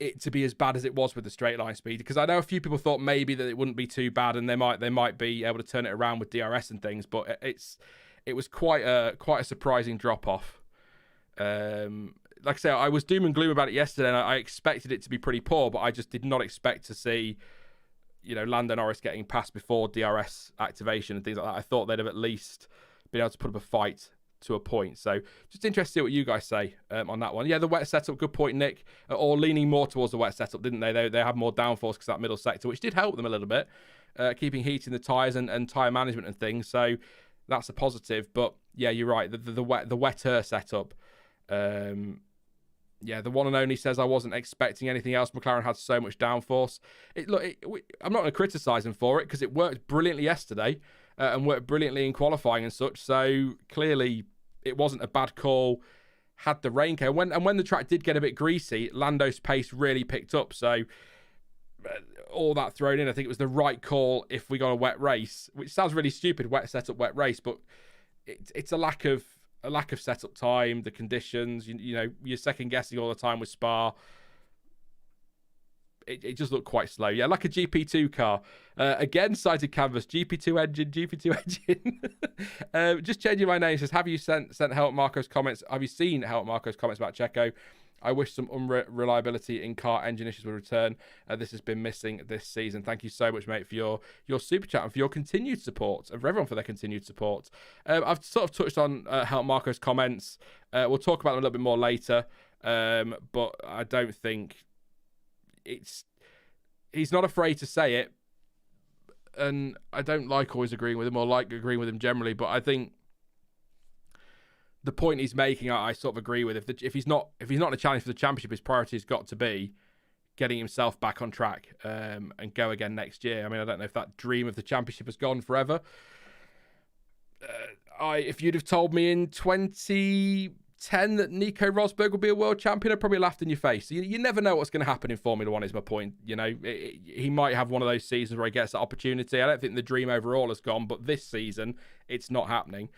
it to be as bad as it was with the straight line speed? Because I know a few people thought maybe that it wouldn't be too bad and they might be able to turn it around with DRS and things, but it was quite a surprising drop off. Like I say, I was doom and gloom about it yesterday, and I expected it to be pretty poor, but I just did not expect to see, Lando Norris getting passed before DRS activation and things like that. I thought they'd have at least been able to put up a fight to a point. So just interested to see what you guys say on that one. Yeah, the wet setup, good point, Nick. Or leaning more towards the wet setup, didn't they? They had more downforce because that middle sector, which did help them a little bit, keeping heat in the tyres and tyre management and things. So that's a positive. But yeah, you're right. The wetter setup. Yeah, the one and only says I wasn't expecting anything else. McLaren had so much downforce. I'm not going to criticise them for it because it worked brilliantly yesterday and worked brilliantly in qualifying and such. So clearly, it wasn't a bad call. had the rain care. When the track did get a bit greasy, Lando's pace really picked up. So all that thrown in, I think it was the right call if we got a wet race, which sounds really stupid, wet setup, wet race, but it's a lack of setup time, the conditions. You know, you're second guessing all the time with Spa. It just looked quite slow. Yeah, like a GP2 car. Again, sighted canvas, GP2 engine. Just changing my name. Says, have you sent Helmut Marko's comments? Have you seen Helmut Marko's comments about Checo? I wish some unreliability in car engine issues would return. This has been missing this season. Thank you so much, mate, for your super chat and for your continued support, and for everyone for their continued support. I've sort of touched on Helmut Marko's comments. We'll talk about them a little bit more later, but I don't think he's not afraid to say it, and I don't like always agreeing with him or like agreeing with him generally, but I think the point he's making, I sort of agree with. If he's not in a challenge for the championship, his priority has got to be getting himself back on track and go again next year. I mean, I don't know if that dream of the championship has gone forever. If you'd have told me in 2010 that Nico Rosberg would be a world champion, I'd probably laughed in your face. You never know what's going to happen in Formula One, is my point. You know, he might have one of those seasons where he gets that opportunity. I don't think the dream overall has gone, but this season, it's not happening.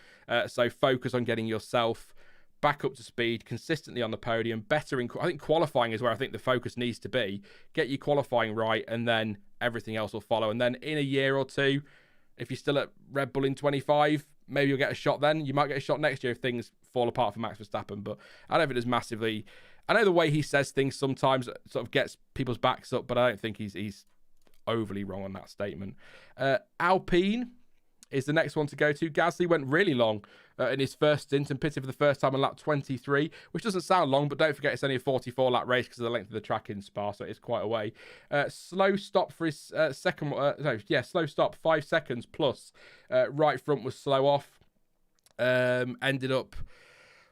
So focus on getting yourself back up to speed, consistently on the podium, better in... I think qualifying is where I think the focus needs to be. Get your qualifying right, and then everything else will follow. And then in a year or two, if you're still at Red Bull in 25, maybe you'll get a shot then. You might get a shot next year if things fall apart for Max Verstappen, but I don't think there's massively... I know the way he says things sometimes sort of gets people's backs up, but I don't think he's overly wrong on that statement. Alpine is the next one to go to. Gasly went really long in his first stint and pitted for the first time on lap 23, which doesn't sound long, but don't forget it's only a 44-lap race because of the length of the track in Spa, so it's quite a way. Slow stop for his slow stop, 5 seconds plus. Right front was slow off. Ended up,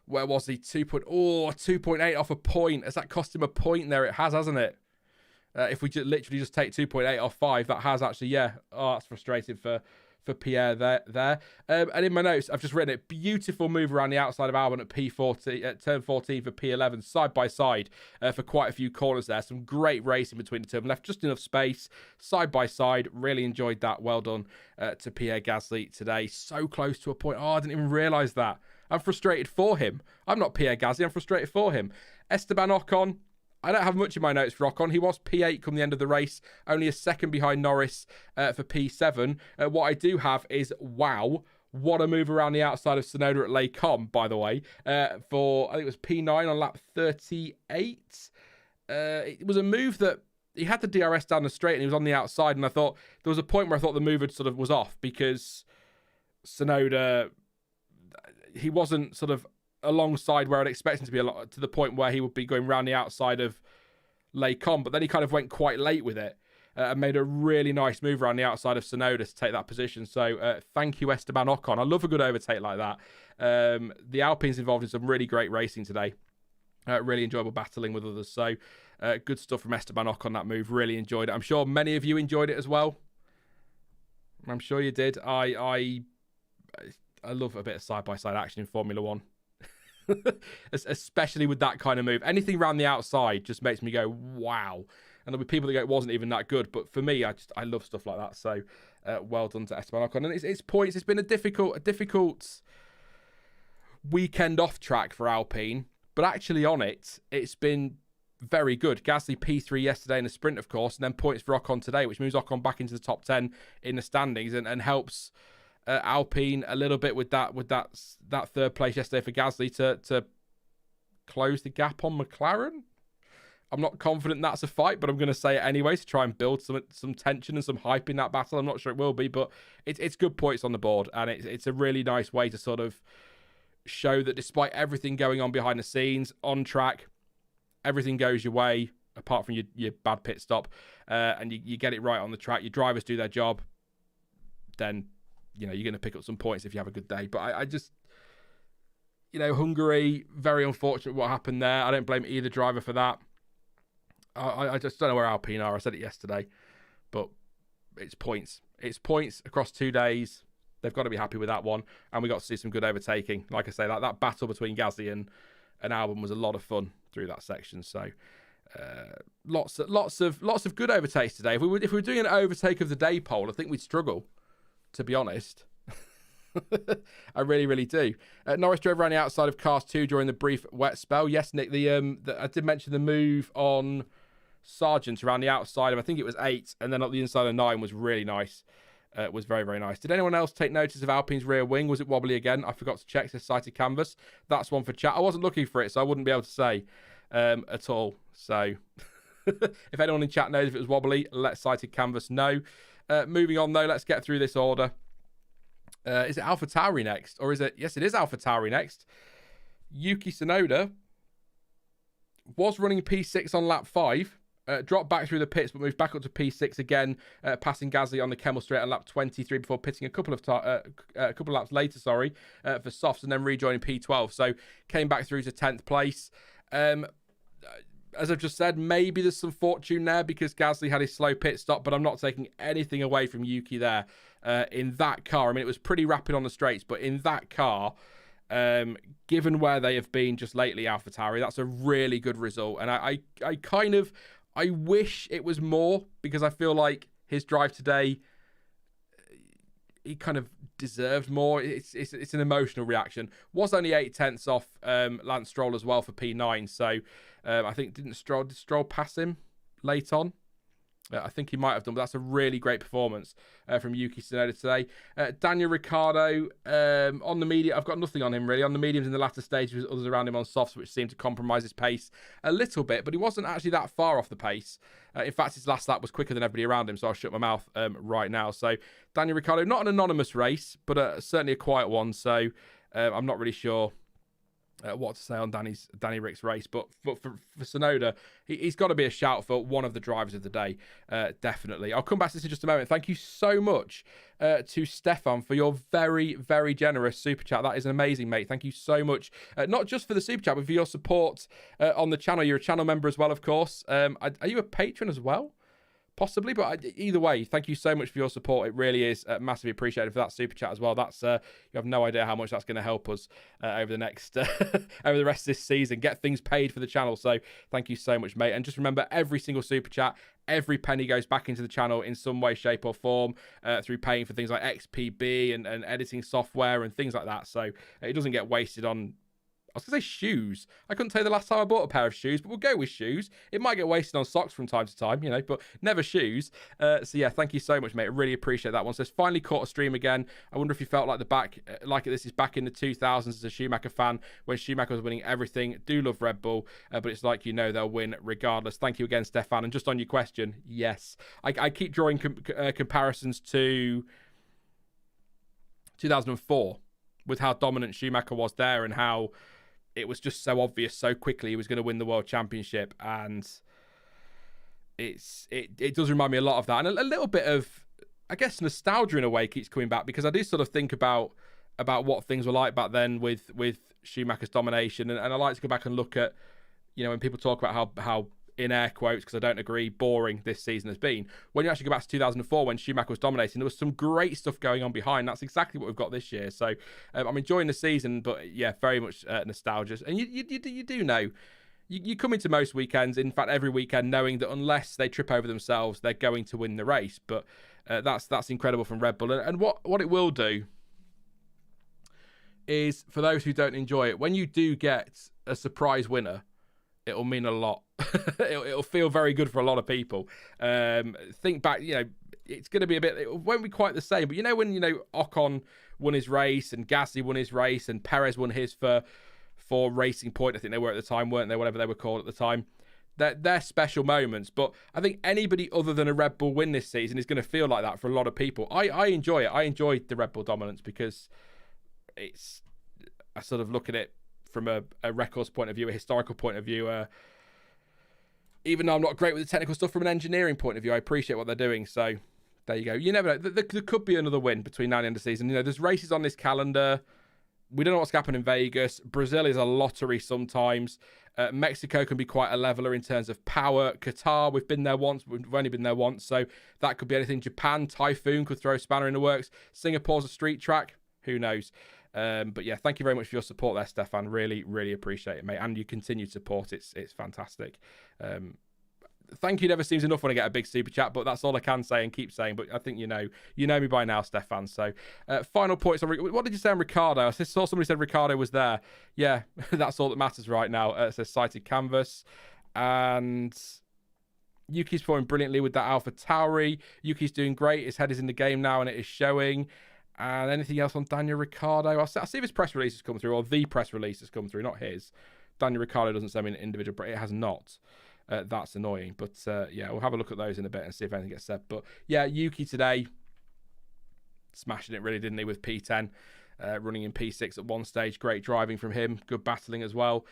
where was he? 2.8 off a point. Has that cost him a point there? It has, hasn't it? If we literally just take 2.8 off 5, that has actually, that's frustrating for Pierre there. And in my notes, I've just written it. Beautiful move around the outside of Albon at P14, at turn 14 for P11, side by side for quite a few corners there. Some great racing between the two of them. Left just enough space, side by side. Really enjoyed that. Well done to Pierre Gasly today. So close to a point. I didn't even realise that. I'm frustrated for him. I'm not Pierre Gasly. I'm frustrated for him. Esteban Ocon. I don't have much in my notes for Ocon. He was P8 come the end of the race, only a second behind Norris for P7. What I do have is, wow, what a move around the outside of Tsunoda at Les Combes, by the way, for, I think it was P9 on lap 38. It was a move that he had the DRS down the straight and he was on the outside, and I thought there was a point where I thought the move had sort of was off because Tsunoda, he wasn't sort of alongside where I'd expect him to be, to the point where he would be going around the outside of Les Combes, but then he kind of went quite late with it and made a really nice move around the outside of Tsunoda to take that position. So thank you, Esteban Ocon. I love a good overtake like that. The Alpine's involved in some really great racing today. Really enjoyable battling with others. So good stuff from Esteban Ocon, that move. Really enjoyed it. I'm sure many of you enjoyed it as well. I'm sure you did. I love a bit of side-by-side action in Formula One. Especially with that kind of move. Anything around the outside just makes me go, wow. And there'll be people that go, it wasn't even that good. But for me, I love stuff like that. So well done to Esteban Ocon. And it's points. It's been a difficult weekend off track for Alpine. But actually on it, it's been very good. Gasly P3 yesterday in the sprint, of course. And then points for Ocon today, which moves Ocon back into the top 10 in the standings and helps Alpine a little bit with that third place yesterday for Gasly to close the gap on McLaren. I'm not confident that's a fight, but I'm going to say it anyway to try and build some tension and some hype in that battle. I'm not sure it will be, but it's good points on the board, and it's a really nice way to sort of show that despite everything going on behind the scenes, on track, everything goes your way apart from your bad pit stop, and you get it right on the track. Your drivers do their job, then you're going to pick up some points if you have a good day. But I just, Hungary, very unfortunate what happened there. I don't blame either driver for that. I just don't know where Alpine are. I said it yesterday, but it's points. It's points across 2 days. They've got to be happy with that one. And we got to see some good overtaking. Like I say, that battle between Gasly an album was a lot of fun through that section. So lots of good overtakes today. If we were doing an overtake of the day poll, I think we'd struggle, to be honest. I really, really do. Norris drove around the outside of Cars 2 during the brief wet spell. Yes, Nick, I did mention the move on Sargent around the outside of, I think it was 8, and then up the inside of 9 was really nice. It was very, very nice. Did anyone else take notice of Alpine's rear wing? Was it wobbly again? I forgot to check. Says sighted canvas. That's one for chat. I wasn't looking for it, so I wouldn't be able to say at all. So if anyone in chat knows if it was wobbly, let sighted canvas know. Moving on, though, let's get through this order. Is it AlphaTauri next? Or is it... Yes, it is AlphaTauri next. Yuki Tsunoda was running P6 on lap 5. Dropped back through the pits, but moved back up to P6 again, passing Gasly on the Kemmel Straight on lap 23 before pitting a couple of laps later, for softs, and then rejoining P12. So came back through to 10th place. As I've just said, maybe there's some fortune there because Gasly had his slow pit stop, but I'm not taking anything away from Yuki there. In that car, I mean, it was pretty rapid on the straights, but in that car, given where they have been just lately, AlphaTauri, that's a really good result. And I wish it was more, because I feel like his drive today, he kind of deserved more. It's an emotional reaction. Was only 8/10 off Lance Stroll as well for P9. So I think did Stroll pass him late on? I think he might have done, but that's a really great performance from Yuki Tsunoda today. Daniel Ricciardo on the media. I've got nothing on him really. On the mediums in the latter stages, with others around him on softs, which seemed to compromise his pace a little bit, but he wasn't actually that far off the pace. In fact, his last lap was quicker than everybody around him, so I'll shut my mouth right now. So Daniel Ricciardo, not an anonymous race, but certainly a quiet one. So I'm not really sure what to say on Danny Rick's race, but for Tsunoda, he's got to be a shout for one of the drivers of the day, definitely. I'll come back to this in just a moment. Thank you so much to Stefan for your very, very generous super chat. That is amazing, mate. Thank you so much, not just for the super chat, but for your support on the channel. You're a channel member as well, of course. Are you a patron as well? Possibly, but either way, thank you so much for your support. It really is massively appreciated for that super chat as well. That's you have no idea how much that's going to help us over the next over the rest of this season. Get things paid for the channel. So thank you so much, mate. And just remember, every single super chat, every penny goes back into the channel in some way, shape, or form through paying for things like XPB and editing software and things like that. So it doesn't get wasted on. I was going to say shoes. I couldn't tell you the last time I bought a pair of shoes, but we'll go with shoes. It might get wasted on socks from time to time, but never shoes. So yeah, thank you so much, mate. I really appreciate that one. So it's finally caught a stream again. I wonder if you felt like this is back in the 2000s as a Schumacher fan, when Schumacher was winning everything. Do love Red Bull, but it's like, they'll win regardless. Thank you again, Stefan. And just on your question, yes. I keep drawing comparisons to 2004 with how dominant Schumacher was there and how it was just so obvious so quickly he was going to win the World Championship, and it does remind me a lot of that, and a little bit of, I guess, nostalgia in a way keeps coming back, because I do sort of think about what things were like back then with Schumacher's domination, and I like to go back and look at, when people talk about how in air quotes, because I don't agree, boring this season has been. When you actually go back to 2004, when Schumacher was dominating, there was some great stuff going on behind. That's exactly what we've got this year. So I'm enjoying the season, but yeah, very much nostalgia. And you do know, you come into most weekends, in fact every weekend, knowing that unless they trip over themselves, they're going to win the race. But that's incredible from Red Bull. And what it will do is, for those who don't enjoy it, when you do get a surprise winner, it'll mean a lot. It'll feel very good for a lot of people. Think back, it's going to be it won't be quite the same, but when Ocon won his race and Gasly won his race and Perez won his for Racing Point, I think they were at the time, weren't they? Whatever they were called at the time. They're special moments, but I think anybody other than a Red Bull win this season is going to feel like that for a lot of people. I enjoy it. I enjoyed the Red Bull dominance because I sort of look at it from a records point of view, a historical point of view. Even though I'm not great with the technical stuff, from an engineering point of view, I appreciate what they're doing. So there you go. You never know. There could be another win between now and the end of the season. There's races on this calendar. We don't know what's happening in Vegas. Brazil is a lottery sometimes. Mexico can be quite a leveler in terms of power. Qatar, we've been there once. We've only been there once, so that could be anything. Japan, Typhoon could throw a spanner in the works. Singapore's a street track. Who knows? But yeah, thank you very much for your support there, Stefan. Really, really appreciate it, mate. And your continued support. It's fantastic. Thank you never seems enough when I get a big super chat, but that's all I can say and keep saying. But I think you know me by now, Stefan. So final points. What did you say on Ricardo? I saw somebody said Ricardo was there. Yeah, that's all that matters right now. It says sighted canvas. And Yuki's performing brilliantly with that Alpha Tauri. Yuki's doing great. His head is in the game now and it is showing. And anything else on Daniel Ricciardo? I'll see if his press release has come through, or the press release has come through, not his. Daniel Ricciardo doesn't send me an individual, but it has not. That's annoying. But yeah, we'll have a look at those in a bit and see if anything gets said. But yeah, Yuki today, smashing it really, didn't he, with P10, running in P6 at one stage. Great driving from him. Good battling as well.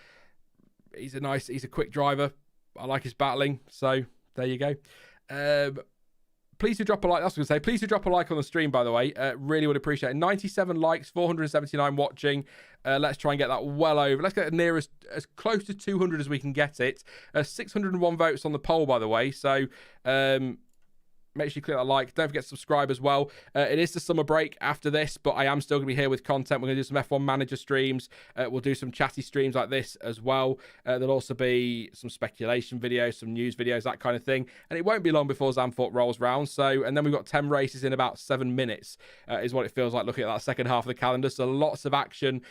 He's a quick driver. I like his battling. So there you go. Please do drop a like. That's what I was going to say. Please do drop a like on the stream, by the way. Really would appreciate it. 97 likes, 479 watching. Let's try and get that well over. Let's get near as close to 200 as we can get it. 601 votes on the poll, by the way. So make sure you click that like. Don't forget to subscribe as well. It is the summer break after this, but I am still going to be here with content. We're going to do some F1 Manager streams. We'll do some chatty streams like this as well. There'll also be some speculation videos, some news videos, that kind of thing. And it won't be long before Zandvoort rolls round. And then we've got 10 races in about 7 minutes, is what it feels like looking at that second half of the calendar. So lots of action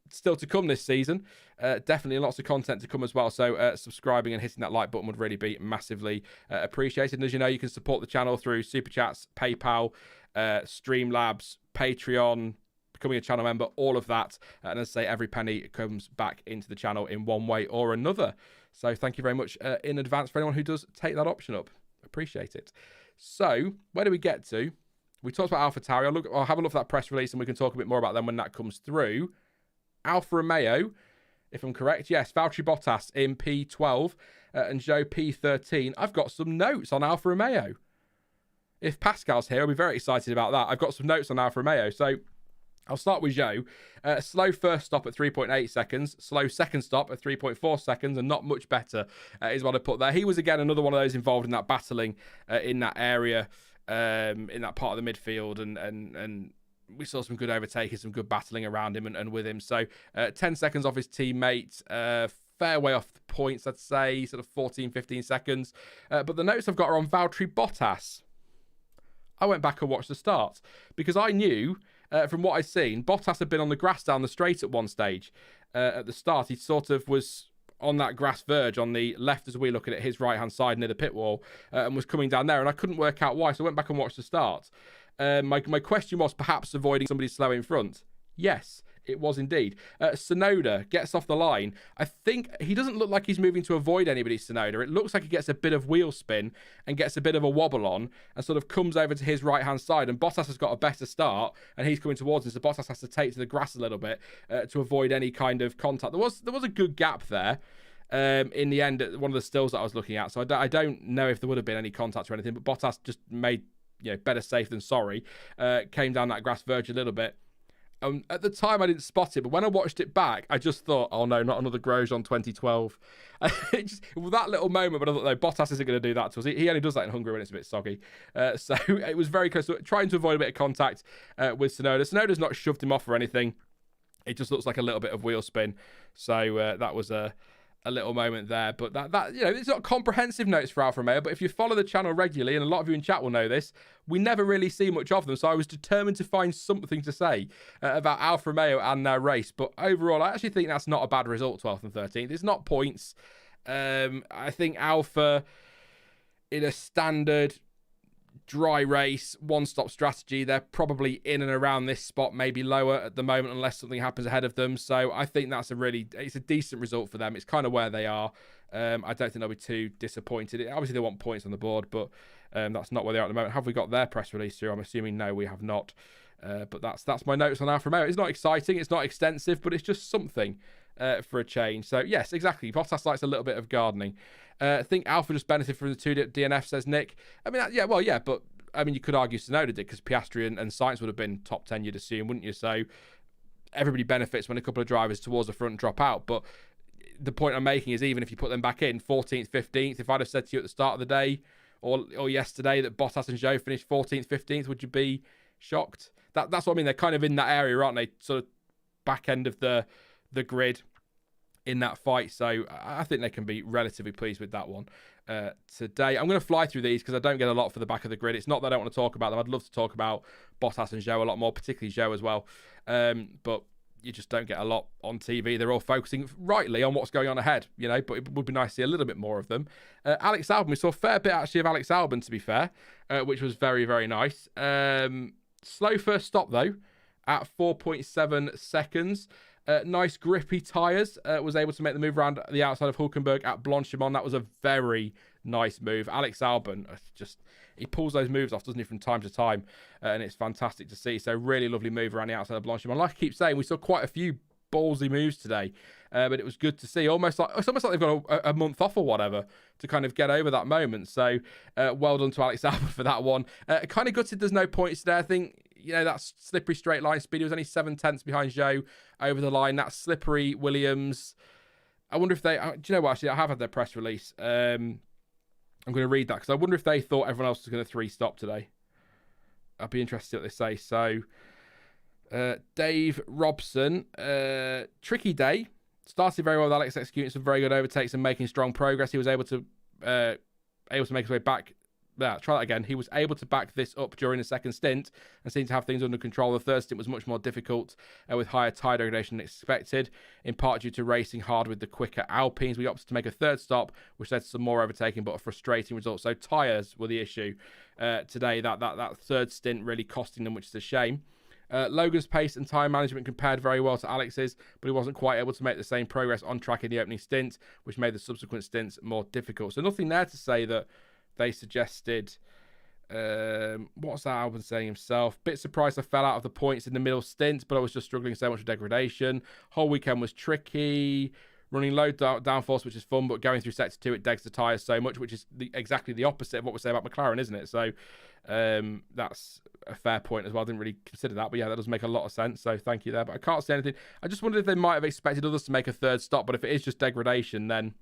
still to come this season. Definitely lots of content to come as well. So subscribing and hitting that like button would really be massively appreciated. And as you know, you can support the channel through Super Chats, PayPal, Streamlabs, Patreon, becoming a channel member, all of that. And as I say, every penny comes back into the channel in one way or another. So thank you very much in advance for anyone who does take that option up. Appreciate it. So where do we get to? We talked about Alpha Tauri. I'll have a look at that press release and we can talk a bit more about them when that comes through. Alfa Romeo, if I'm correct. Yes, Valtteri Bottas in P12 and Joe P13. I've got some notes on Alfa Romeo. If Pascal's here, I'll be very excited about that. I've got some notes on Alfa Romeo. So I'll start with Joe. Slow first stop at 3.8 seconds. Slow second stop at 3.4 seconds. And not much better is what I put there. He was, again, another one of those involved in that battling in that area, in that part of the midfield. And we saw some good overtaking, some good battling around him and with him. So 10 seconds off his teammate, fair way off the points, I'd say, sort of 14, 15 seconds. But the notes I've got are on Valtteri Bottas. I went back and watched the start because I knew from what I'd seen, Bottas had been on the grass down the straight at one stage. At the start, he sort of was on that grass verge on the left as we look at it, his right-hand side near the pit wall, and was coming down there. And I couldn't work out why, so I went back and watched the start. My question was perhaps avoiding somebody slow in front. Yes, it was indeed. Tsunoda gets off the line. I think he doesn't look like he's moving to avoid anybody, Tsunoda. It looks like he gets a bit of wheel spin and gets a bit of a wobble on and sort of comes over to his right-hand side. And Bottas has got a better start and he's coming towards him. So Bottas has to take to the grass a little bit to avoid any kind of contact. There was a good gap there. In the end, one of the stills that I was looking at. So I don't know if there would have been any contact or anything, but Bottas just made better safe than sorry. Came down that grass verge a little bit. At the time, I didn't spot it, but when I watched it back, I just thought, oh no, not another Grosjean 2012. With that little moment, but I thought, no, Bottas isn't going to do that to us. He only does that in Hungary when it's a bit soggy. So it was very close to trying to avoid a bit of contact with Tsunoda. Tsunoda's not shoved him off or anything. It just looks like a little bit of wheel spin. So that was a little moment there, but that it's not comprehensive notes for Alfa Romeo, but if you follow the channel regularly, and a lot of you in chat will know this, we never really see much of them, so I was determined to find something to say about Alfa Romeo and their race. But overall, I actually think that's not a bad result, 12th and 13th. It's not points. I think Alfa, in a standard dry race, one-stop strategy, they're probably in and around this spot, maybe lower at the moment, unless something happens ahead of them. So I think it's a decent result for them. It's kind of where they are. I don't think they'll be too disappointed. Obviously, they want points on the board, but that's not where they are at the moment. Have we got their press release through? I'm assuming no, we have not. But that's my notes on Alfa Romeo. It's not exciting, it's not extensive, but it's just something for a change. So yes, exactly. Bottas likes a little bit of gardening. I think Alfa just benefited from the two DNF, says Nick. I mean, but I mean, you could argue Tsunoda did because Piastri and Sainz would have been top 10, you'd assume, wouldn't you? So everybody benefits when a couple of drivers towards the front drop out. But the point I'm making is even if you put them back in 14th, 15th, if I'd have said to you at the start of the day or yesterday that Bottas and Zhou finished 14th, 15th, would you be Shocked. That's what I mean. They're kind of in that area, aren't they? Sort of back end of the grid in that fight. So I think they can be relatively pleased with that one today. I'm going to fly through these because I don't get a lot for the back of the grid. It's not that I don't want to talk about them. I'd love to talk about Bottas and Zhou a lot more, particularly Zhou as well. But you just don't get a lot on TV. They're all focusing rightly on what's going on ahead, but it would be nice to see a little bit more of them. Alex Albon, we saw a fair bit actually of Alex Albon, to be fair, which was very, very nice. Slow first stop, though, at 4.7 seconds. Nice grippy tyres. Was able to make the move around the outside of Hulkenberg at Blanchimont. That was a very nice move. Alex Albon, he pulls those moves off, doesn't he, from time to time, and it's fantastic to see. So really lovely move around the outside of Blanchimont. Like I keep saying, we saw quite a few ballsy moves today, but it was good to see. It's almost like they've got a month off or whatever to kind of get over that moment. So well done to Alex Albon for that one. Kind of gutted there's no points today. I think that slippery straight line speed, he was only 7/10 behind Zhou over the line. That slippery Williams, I wonder if they, do you know what, actually I have had their press release. I'm going to read that because I wonder if they thought everyone else was going to 3-stop today. I'd be interested in what they say. So Dave Robson, tricky day. Started very well with Alex, executing some very good overtakes and making strong progress. He was able to make his way back. Try that again. He was able to back this up during the second stint and seemed to have things under control. The third stint was much more difficult with higher tyre degradation than expected, in part due to racing hard with the quicker Alpines. We opted to make a third stop, which led to some more overtaking, but a frustrating result. So tyres were the issue today. That third stint really costing them, which is a shame. Logan's pace and tyre management compared very well to Alex's, but he wasn't quite able to make the same progress on track in the opening stint, which made the subsequent stints more difficult. So nothing there to say that they suggested, what's that Albon saying himself? Bit surprised I fell out of the points in the middle stint, but I was just struggling so much with degradation. Whole weekend was tricky. Running low downforce, which is fun, but going through sector 2, it degs the tyres so much, which is exactly the opposite of what we say about McLaren, isn't it? So that's a fair point as well. I didn't really consider that, but yeah, that does make a lot of sense. So thank you there. But I can't say anything. I just wondered if they might have expected others to make a third stop, but if it is just degradation, then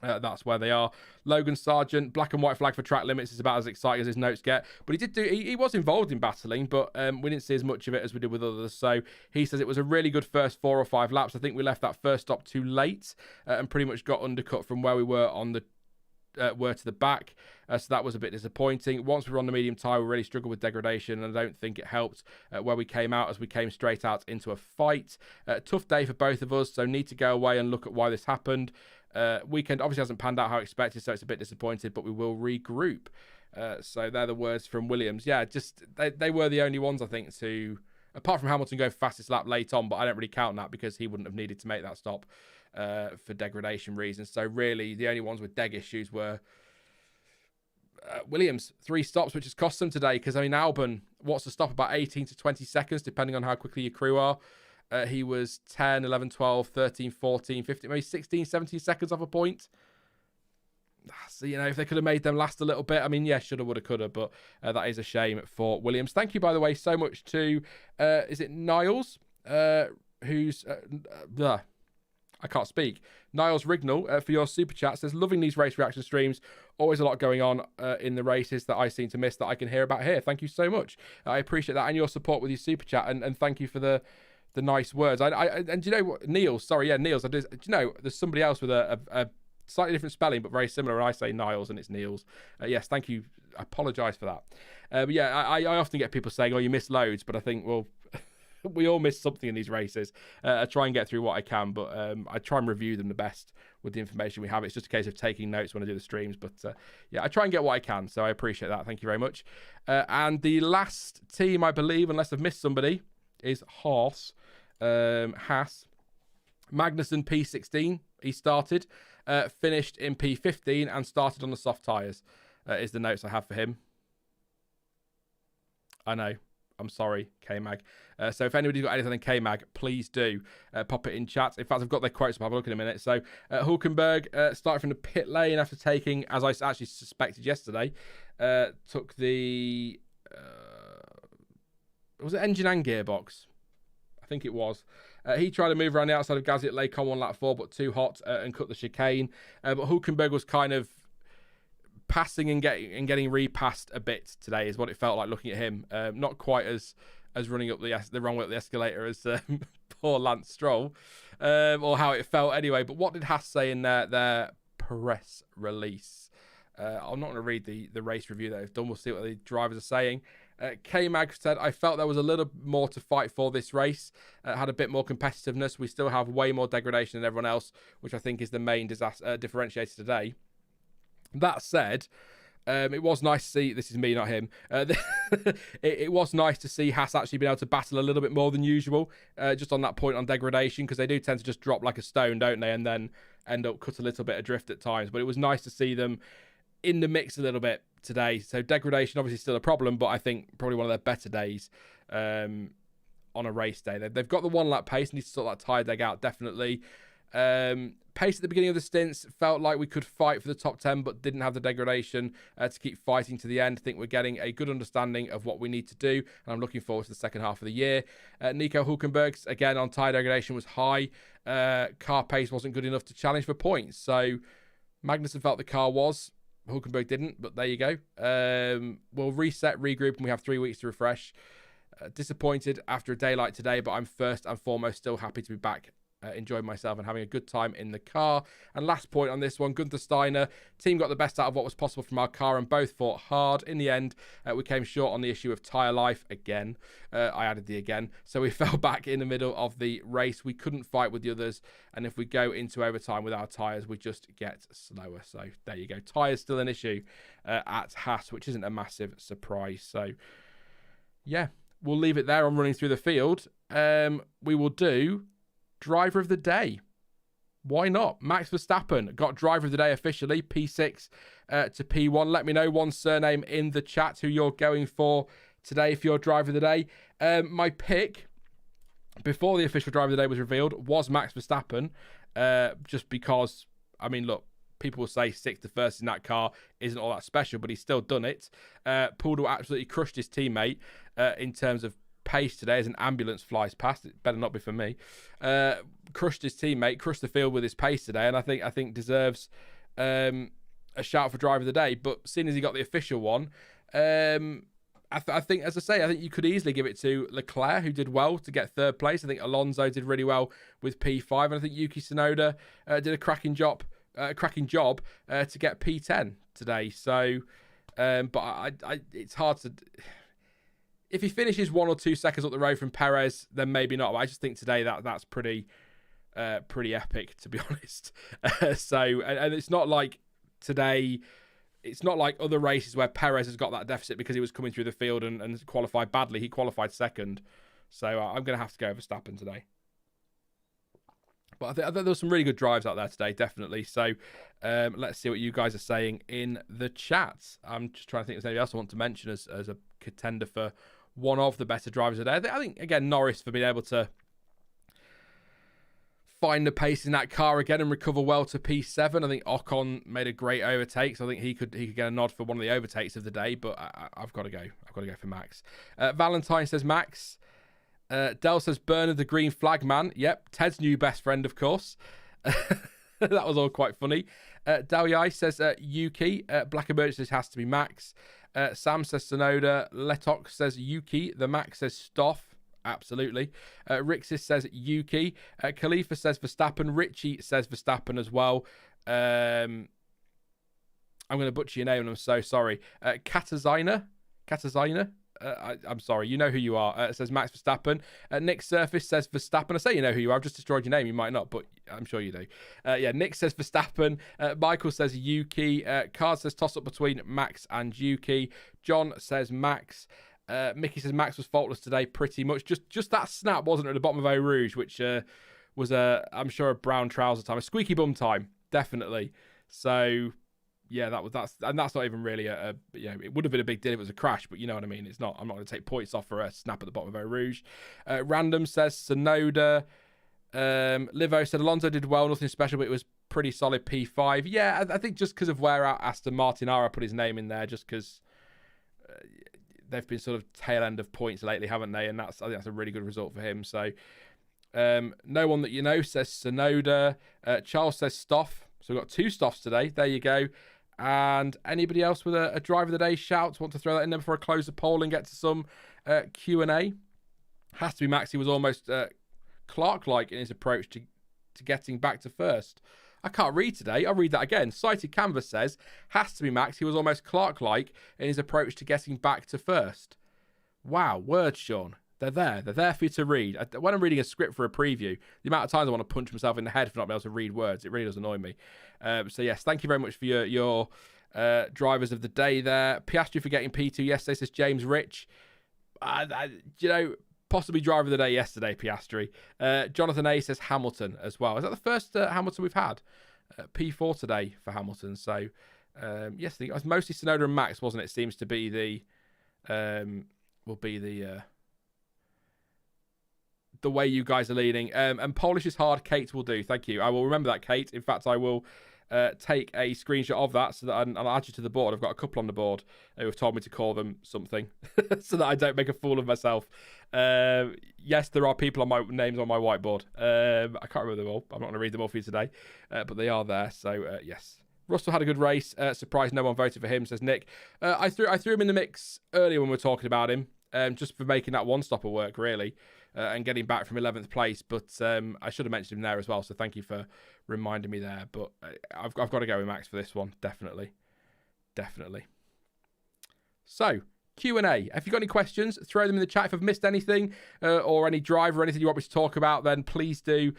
that's where they are. Logan Sargent, black and white flag for track limits is about as exciting as his notes get. But he was involved in battling, but we didn't see as much of it as we did with others. So he says it was a really good first 4 or 5 laps. I think we left that first stop too late and pretty much got undercut from where we were on the to the back. So that was a bit disappointing. Once we were on the medium tyre, we really struggled with degradation, and I don't think it helped where we came out, as we came straight out into a fight. Tough day for both of us, so need to go away and look at why this happened. Weekend obviously hasn't panned out how expected, so it's a bit disappointed, but we will regroup. So they're the words from Williams. Yeah, just they were the only ones, I think, to, apart from Hamilton going fastest lap late on, but I don't really count that because he wouldn't have needed to make that stop for degradation reasons. So really the only ones with deg issues were Williams. 3 stops, which has cost them today, because Albon, what's the stop, about 18 to 20 seconds depending on how quickly your crew are. He was 10, 11, 12, 13, 14, 15, maybe 16, 17 seconds off a point. So, if they could have made them last a little bit, yeah, shoulda, woulda, coulda, but that is a shame for Williams. Thank you, by the way, so much to, is it Niles? Who's, I can't speak. Niles Rignall for your super chat says, loving these race reaction streams. Always a lot going on in the races that I seem to miss that I can hear about here. Thank you so much. I appreciate that and your support with your super chat, and thank you for the nice words. And do you know what, Niels? Sorry, yeah, Niels. Do you know there's somebody else with a slightly different spelling but very similar, and I say Niles and it's Niels. Yes, thank you. I apologise for that. But yeah, I often get people saying, "Oh, you miss loads," but I think, well, we all miss something in these races. I try and get through what I can, but I try and review them the best with the information we have. It's just a case of taking notes when I do the streams, but yeah, I try and get what I can, so I appreciate that. Thank you very much. And the last team, I believe, unless I've missed somebody, is Haas. Haas. Magnussen P16. He started, finished in P15, and started on the soft tyres. Is the notes I have for him. I know. I'm sorry, K-Mag. So if anybody's got anything in K-Mag, please do pop it in chat. In fact, I've got their quotes, so I'll have a look in a minute. So Hulkenberg started from the pit lane after taking, as I actually suspected yesterday, took the... was it engine and gearbox? I think it was. He tried to move around the outside of Gasly at Lake on 1 lap 4, but too hot and cut the chicane. But Hulkenberg was kind of passing and getting repassed a bit today is what it felt like looking at him. Not quite as running up the wrong way up the escalator as poor Lance Stroll, or how it felt anyway. But what did Haas say in their press release? I'm not going to read the race review that they've done. We'll see what the drivers are saying. K-Mag said, I felt there was a little more to fight for this race. Had a bit more competitiveness. We still have way more degradation than everyone else, which I think is the main differentiator today. That said, it was nice to see, this is me, not him, it was nice to see Haas actually being able to battle a little bit more than usual, just on that point on degradation, because they do tend to just drop like a stone, don't they, and then end up cut a little bit adrift at times. But it was nice to see them in the mix a little bit today. So degradation obviously still a problem, but I think probably one of their better days on a race day. They've got the 1 lap pace, need to sort that tyre deg out, definitely. Pace at the beginning of the stints felt like we could fight for the top 10, but didn't have the degradation to keep fighting to the end. I think we're getting a good understanding of what we need to do, and I'm looking forward to the second half of the year. Nico Hulkenberg's, again, on tyre degradation was high. Car pace wasn't good enough to challenge for points. So Magnussen felt the car was. Hulkenberg didn't, but there you go. We'll reset, regroup, and we have 3 weeks to refresh. Disappointed after a day like today, but I'm first and foremost still happy to be back, enjoying myself and having a good time in the car. And last point on this one, Gunther Steiner, team got the best out of what was possible from our car and both fought hard. In the end, we came short on the issue of tyre life again. I added the again. So we fell back in the middle of the race. We couldn't fight with the others. And if we go into overtime with our tyres, we just get slower. So there you go. Tyres still an issue at Haas, which isn't a massive surprise. So yeah, we'll leave it there on running through the field. We will do Driver of the Day. Why not? Max Verstappen got Driver of the Day officially, P6 to P1. Let me know one surname in the chat who you're going for today for your Driver of the Day. My pick, before the official Driver of the Day was revealed, was Max Verstappen. Just because, I mean, look, people will say 6th to 1st in that car isn't all that special, but he's still done it. Poulter absolutely crushed his teammate in terms of pace today as an ambulance flies past. It better not be for me. Crushed his teammate, crushed the field with his pace today, and I think deserves a shout for Driver of the Day. But seeing as he got the official one, I think, as I say, I think you could easily give it to Leclerc, who did well to get 3rd place. I think Alonso did really well with P5, and I think Yuki Tsunoda did a cracking job to get P10 today. So, but it's hard to. If he finishes 1 or 2 seconds up the road from Perez, then maybe not. But I just think today that's pretty epic, to be honest. And it's not like today. It's not like other races where Perez has got that deficit because he was coming through the field and qualified badly. He qualified 2nd. So I'm going to have to go Verstappen today. But I think there were some really good drives out there today, definitely. So let's see what you guys are saying in the chat. I'm just trying to think if there's anything else I want to mention as a contender for one of the better drivers today. I think, again, Norris for being able to find the pace in that car again and recover well to P7. I think Ocon made a great overtake, so I think he could get a nod for one of the overtakes of the day. But I've got to go. I've got to go for Max. Valentine says Max. Dell says Bernard the green flag man. Yep, Ted's new best friend, of course. That was all quite funny. Dalyai says Yuki. Black Emergency has to be Max. Sam says Sonoda. Letok says Yuki. The Max says Stoff. Absolutely. Rixis says Yuki. Khalifa says Verstappen. Richie says Verstappen as well. I'm going to butcher your name and I'm so sorry. Katazina. I'm sorry, you know who you are. It says Max Verstappen. Nick Surface says Verstappen. I say you know who you are. I've just destroyed your name. You might not, but I'm sure you do. Nick says Verstappen. Michael says Yuki. Card says toss up between Max and Yuki. John says Max. Mickey says Max was faultless today, pretty much. Just that snap, wasn't it, at the bottom of Eau Rouge, which was I'm sure a brown trouser time, a squeaky bum time, definitely. So. Yeah, that's not even really it would have been a big deal if it was a crash, but you know what I mean. It's not. I'm not going to take points off for a snap at the bottom of Eau Rouge. Random says Sonoda. Livo said Alonso did well, nothing special, but it was pretty solid P5. Yeah, I think just because of where Aston Martin are, I put his name in there just because they've been sort of tail end of points lately, haven't they? And I think that's a really good result for him. So no one that you know says Sonoda. Charles says Stoff. So we've got 2 Stoffs today. There you go. And anybody else with a driver of the day shout? Want to throw that in there before I close the poll and get to some Q&A? Has to be Max. He was almost Clark-like in his approach to getting back to first. I can't read today. I'll read that again. Cited Canvas says, has to be Max. He was almost Clark-like in his approach to getting back to first. Wow, words, Sean. They're there. They're there for you to read. When I'm reading a script for a preview, the amount of times I want to punch myself in the head for not being able to read words, it really does annoy me. So yes, thank you very much for your drivers of the day there. Piastri for getting P2 yesterday, says James Rich. Possibly driver of the day yesterday, Piastri. Jonathan A says Hamilton as well. Is that the first Hamilton we've had? P4 today for Hamilton. So yes, I think it was mostly Tsunoda and Max, wasn't it? Seems to be the way you guys are leading. And Polish is hard. Kate will do. Thank you. I will remember that, Kate. In fact, I will take a screenshot of that so that I'll add you to the board. I've got a couple on the board who have told me to call them something so that I don't make a fool of myself. Yes, there are people on my names on my whiteboard. I can't remember them all. I'm not going to read them all for you today, but they are there. So yes. Russell had a good race. Surprised no one voted for him, says Nick. I threw him in the mix earlier when we were talking about him, just for making that one-stopper work, really, and getting back from 11th place. But I should have mentioned him there as well, so thank you for reminding me there. But I've got to go with Max for this one, definitely. So, Q&A. If you've got any questions, throw them in the chat. If I've missed anything or any driver or anything you want me to talk about, then please do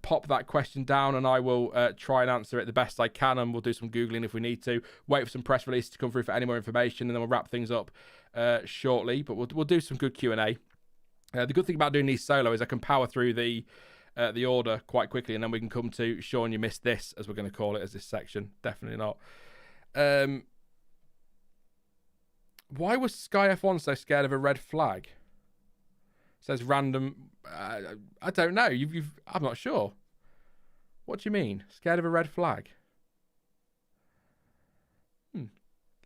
pop that question down and I will try and answer it the best I can, and we'll do some Googling if we need to. Wait for some press releases to come through for any more information, and then we'll wrap things up shortly. But we'll do some good Q&A. The good thing about doing these solo is I can power through the order quite quickly, and then we can come to Sean, you missed this, as we're going to call it, as this section. Definitely not. Why was Sky F1 so scared of a red flag? Says random. I don't know. I'm not sure. What do you mean? Scared of a red flag?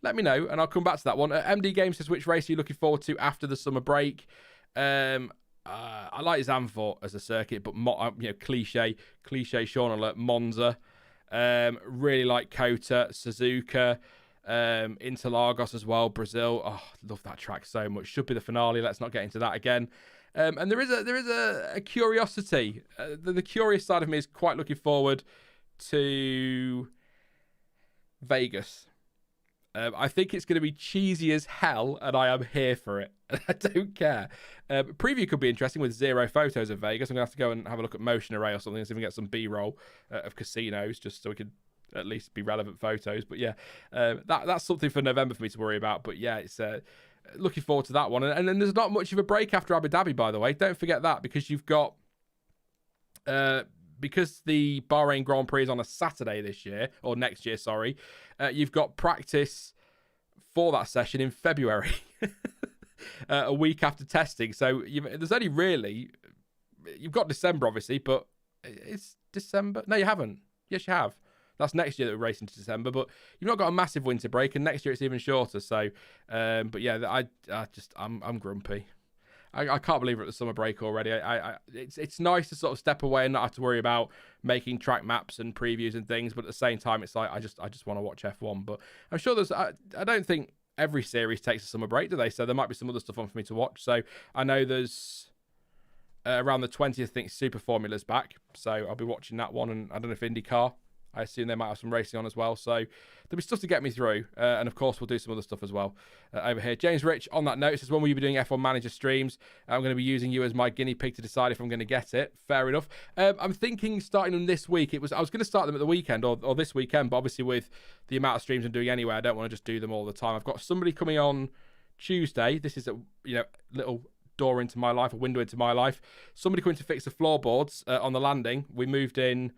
Let me know, and I'll come back to that one. MD Game says, which race are you looking forward to after the summer break? I like Zandvoort as a circuit, but cliche Sean alert, Monza. Really like Kota, Suzuka, Interlagos as well, Brazil. Oh, love that track so much. Should be the finale. Let's not get into that again. And there is a curiosity. The curious side of me is quite looking forward to Vegas. I think it's going to be cheesy as hell, and I am here for it. I don't care. Preview could be interesting with 0 photos of Vegas. I'm going to have to go and have a look at Motion Array or something and see if we can get some B-roll of casinos, just so we could at least be relevant photos. But yeah, that's something for November for me to worry about. But yeah, it's looking forward to that one. And then there's not much of a break after Abu Dhabi, by the way. Don't forget that, because you've got... because the Bahrain Grand Prix is on a Saturday this year, or next year, sorry, you've got practice for that session in February, a week after testing. So there's only really, you've got December, obviously, but it's December. No, you haven't. Yes, you have. That's next year that we're racing to December, but you've not got a massive winter break, and next year it's even shorter. So, but yeah, I'm grumpy. I can't believe we're at the summer break already. It's nice to sort of step away and not have to worry about making track maps and previews and things. But at the same time, it's like I just want to watch F1. But I'm sure I don't think every series takes a summer break, do they? So there might be some other stuff on for me to watch. So I know there's around the 20th, I think Super Formula's back. So I'll be watching that one. And I don't know if IndyCar. I assume they might have some racing on as well. So there'll be stuff to get me through. And of course, we'll do some other stuff as well over here. James Rich, on that note, says, when will you be doing F1 Manager streams? I'm going to be using you as my guinea pig to decide if I'm going to get it. Fair enough. I'm thinking starting them this week. I was going to start them at the weekend or this weekend, but obviously with the amount of streams I'm doing anyway, I don't want to just do them all the time. I've got somebody coming on Tuesday. This is a little door into my life, a window into my life. Somebody coming to fix the floorboards on the landing. We moved in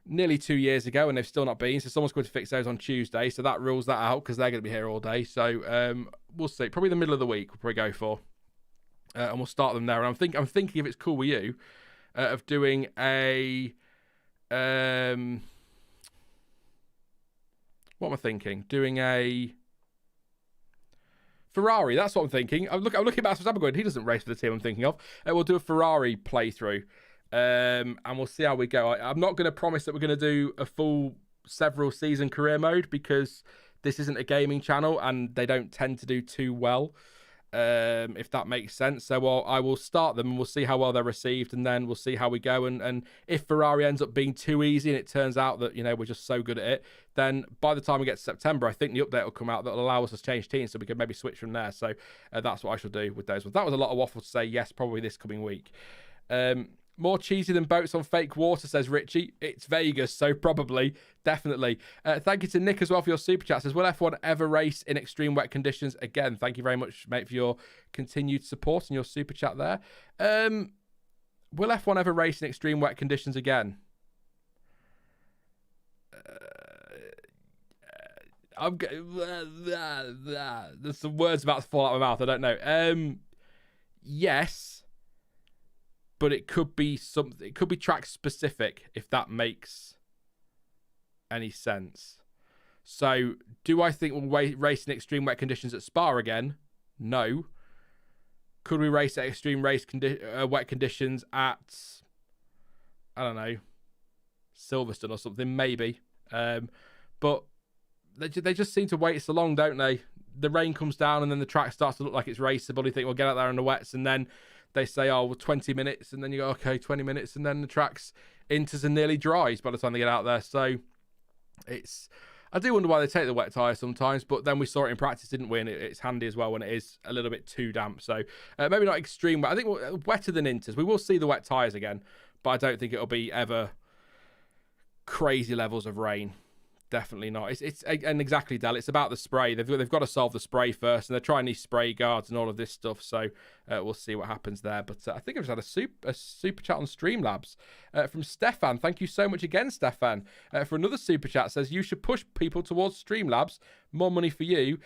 nearly 2 years ago, and they've still not been. So someone's going to fix those on Tuesday. So that rules that out, because they're going to be here all day. So we'll see. Probably the middle of the week we'll probably go for, and we'll start them there. And I'm thinking if it's cool with you, of doing a what am I thinking? Doing a Ferrari. That's what I'm thinking. I'm looking at Verstappen going, he doesn't race for the team I'm thinking of. We'll do a Ferrari playthrough. And we'll see how we go. I'm not going to promise that we're going to do a full several season career mode, because this isn't a gaming channel and they don't tend to do too well, if that makes sense. So I will start them and we'll see how well they're received, and then we'll see how we go. And if Ferrari ends up being too easy and it turns out that, we're just so good at it, then by the time we get to September, I think the update will come out that will allow us to change teams, so we can maybe switch from there. So that's what I shall do with those ones. That was a lot of waffle to say. Yes, probably this coming week. More cheesy than boats on fake water, says Richie. It's Vegas, so probably, definitely. Thank you to Nick as well for your super chat. Says, will F1 ever race in extreme wet conditions? Again, thank you very much, mate, for your continued support and your super chat there. Will F1 ever race in extreme wet conditions again? There's some words about to fall out of my mouth. I don't know. Yes. But it could be something. It could be track specific, if that makes any sense. So, do I think we'll race in extreme wet conditions at Spa again? No. Could we race at extreme wet conditions at, I don't know, Silverstone or something? Maybe. But they just seem to wait so long, don't they? The rain comes down and then the track starts to look like it's raceable. You think we'll get out there in the wets, and then they say, oh, well, 20 minutes, and then you go, okay, 20 minutes, and then the track's enters and nearly dries by the time they get out there. So I do wonder why they take the wet tyre sometimes, but then we saw it in practice, didn't we? And it's handy as well when it is a little bit too damp. So maybe not extreme wet. I think wetter than inters. We will see the wet tyres again, but I don't think it'll be ever crazy levels of rain. Definitely not. And exactly, Del. It's about the spray. They've got to solve the spray first, and they're trying these spray guards and all of this stuff. So we'll see what happens there. But I think I've just had a super chat on Streamlabs from Stefan. Thank you so much again, Stefan, for another super chat. Says, you should push people towards Streamlabs. More money for you.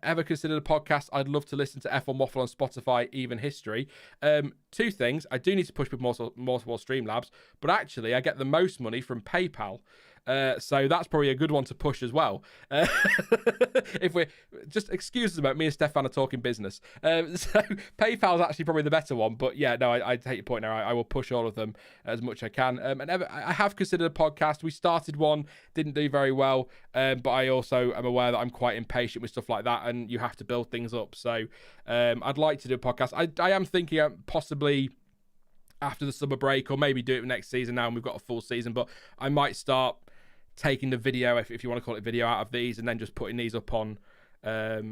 Ever considered a podcast? I'd love to listen to F1 Waffle on Spotify, even history. Two things. I do need to push people more towards Streamlabs, but actually I get the most money from PayPal. So that's probably a good one to push as well. If we're just excuses about me and Stefan are talking business. So PayPal is actually probably the better one. But yeah, no, I take your point there. I will push all of them as much as I can. And I have considered a podcast. We started one, didn't do very well. But I also am aware that I'm quite impatient with stuff like that, and you have to build things up. So I'd like to do a podcast. I am thinking possibly after the summer break, or maybe do it next season now and we've got a full season. But I might start taking the video, if you want to call it video, out of these, and then just putting these up on a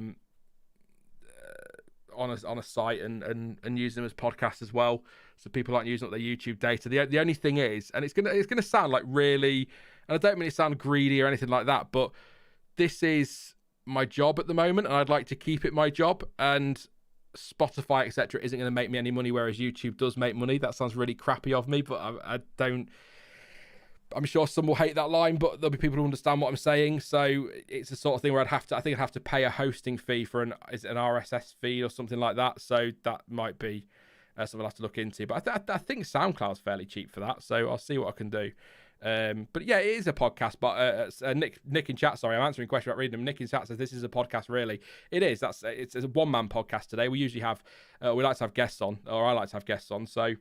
site and using them as podcasts as well, so people aren't using up their YouTube data. The only thing is, and it's gonna sound like really, and I don't mean it sound greedy or anything like that, but this is my job at the moment, and I'd like to keep it my job. And Spotify, etc., isn't going to make me any money, whereas YouTube does make money. That sounds really crappy of me, but I don't. I'm sure some will hate that line, but there'll be people who understand what I'm saying. So it's the sort of thing where I'd have to pay a hosting fee for an RSS feed or something like that. So that might be something I'll have to look into. But I think SoundCloud's fairly cheap for that. So I'll see what I can do. But yeah, it is a podcast. But Nick in chat, sorry, I'm answering a question about reading them. Nick in chat says this is a podcast. Really, it is. It's a one-man podcast today. We usually have we like to have guests on, or I like to have guests on. So,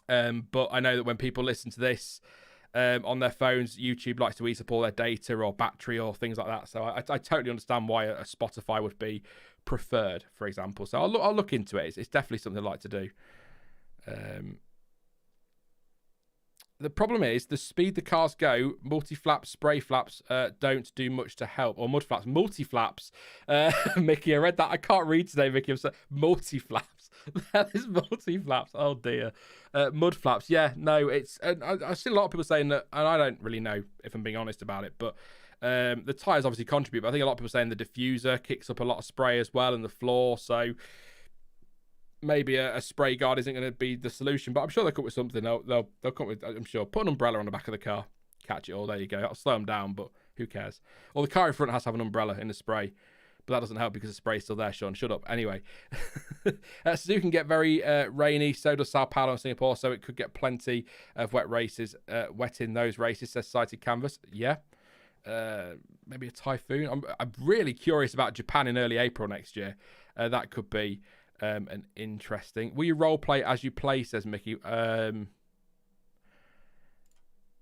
but I know that when people listen to this on their phones, YouTube likes to eat up all their data or battery or things like that. So I totally understand why a Spotify would be preferred, for example. So I'll look into it. It's definitely something I'd like to do. The problem is the speed the cars go, multi-flaps, spray flaps don't do much to help. Or mud flaps, multi-flaps. Mickey, I read that. I can't read today, Mickey. I'm sorry. Multi-flaps. That is multi-flaps. Oh, dear. Mud flaps. Yeah, no, it's... I've seen a lot of people saying that, and I don't really know if I'm being honest about it, but the tyres obviously contribute, but I think a lot of people are saying the diffuser kicks up a lot of spray as well, and the floor, so... Maybe a spray guard isn't going to be the solution, but I'm sure they'll come up with something. They'll come up with, I'm sure, put an umbrella on the back of the car, catch it all. There you go. That'll slow them down, but who cares? Or the car in front has to have an umbrella in the spray, but that doesn't help because the spray's still there, Sean. Shut up. Anyway, Suzuka can get very rainy. So does Sao Paulo and Singapore, so it could get plenty of wet in those races, says Sighted Canvas. Yeah. Maybe a typhoon. I'm really curious about Japan in early April next year. That could be... an interesting. Will you role play as you play, says Mickey?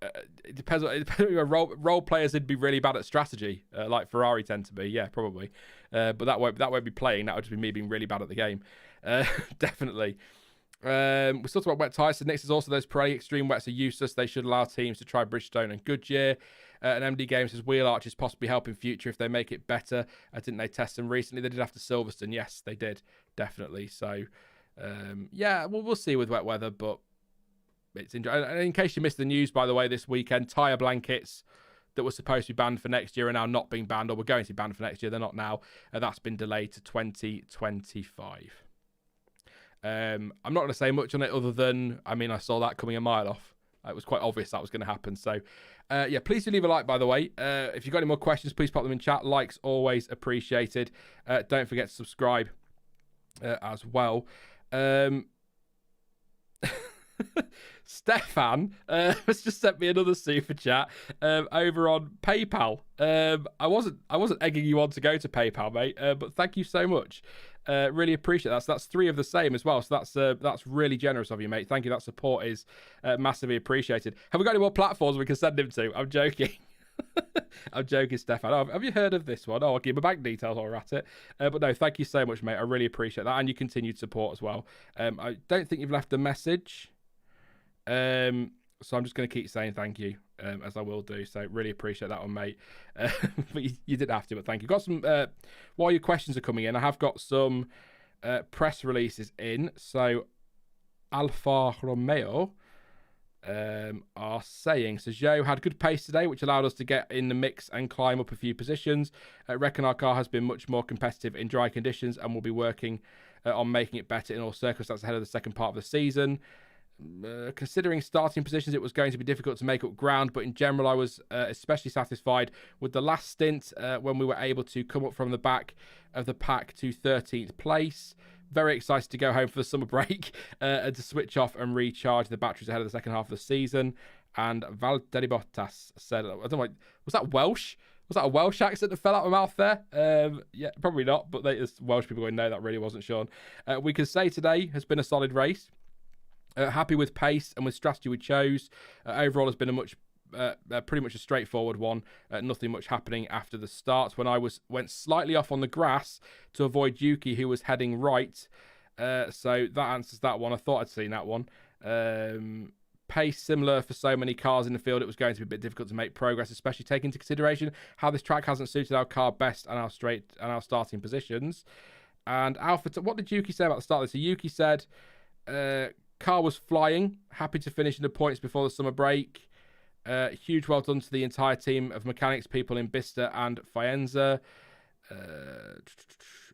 it depends. It depends. Role players would be really bad at strategy, like Ferrari tend to be. Yeah, probably. But that won't be playing. That would just be me being really bad at the game. Definitely. We still talk about wet tyres. So Nick says also those Pirelli extreme wets are useless. They should allow teams to try Bridgestone and Goodyear. And MD Games says wheel arches possibly help in future if they make it better. Didn't they test them recently? They did after Silverstone. Yes, they did. Definitely. So, yeah, we'll see with wet weather, but it's interesting. And in case you missed the news, by the way, this weekend, tyre blankets that were supposed to be banned for next year are now not being banned, or were going to be banned for next year. They're not now. That's been delayed to 2025. I'm not going to say much on it other than, I saw that coming a mile off. It was quite obvious that was going to happen. So, yeah, please do leave a like, by the way. If you've got any more questions, please pop them in chat. Likes always appreciated. Don't forget to subscribe as well. Stefan has just sent me another super chat over on PayPal. I wasn't egging you on to go to PayPal, mate, but thank you so much. Really appreciate that. So that's 3 of the same as well. So that's really generous of you, mate. Thank you. That support is massively appreciated. Have we got any more platforms we can send him to? I'm joking. I'm joking, Stefan. Oh, have you heard of this one? I'll give my bank details while we're at it. But no, thank you so much, mate. I really appreciate that, and your continued support as well. I don't think you've left a message. So I'm just going to keep saying thank you, as I will do. So really appreciate that one, mate. But you didn't have to, but thank you. Got some, while your questions are coming in, I have got some press releases in. So Alfa Romeo are saying, so Joe had good pace today, which allowed us to get in the mix and climb up a few positions. I reckon our car has been much more competitive in dry conditions and will be working on making it better in all circumstances ahead of the second part of the season. Considering starting positions, it was going to be difficult to make up ground, but in general I was especially satisfied with the last stint when we were able to come up from the back of the pack to 13th place. Very excited to go home for the summer break and to switch off and recharge the batteries ahead of the second half of the season. And Valtteri Bottas said, I don't know, was that Welsh? Was that a Welsh accent that fell out of my mouth there? Yeah, probably not, but there's Welsh people going, no, that really wasn't Sean. We can say today has been a solid race. Happy with pace and with strategy we chose. Overall, has been pretty much a straightforward one. Nothing much happening after the start. When I went slightly off on the grass to avoid Yuki, who was heading right. So that answers that one. I thought I'd seen that one. Pace similar for so many cars in the field. It was going to be a bit difficult to make progress, especially taking into consideration how this track hasn't suited our car best and our starting positions. And Alpha, what did Yuki say about the start of this? So Yuki said, car was flying, happy to finish in the points before the summer break. Huge well done to the entire team of mechanics people in Bista and Faenza. I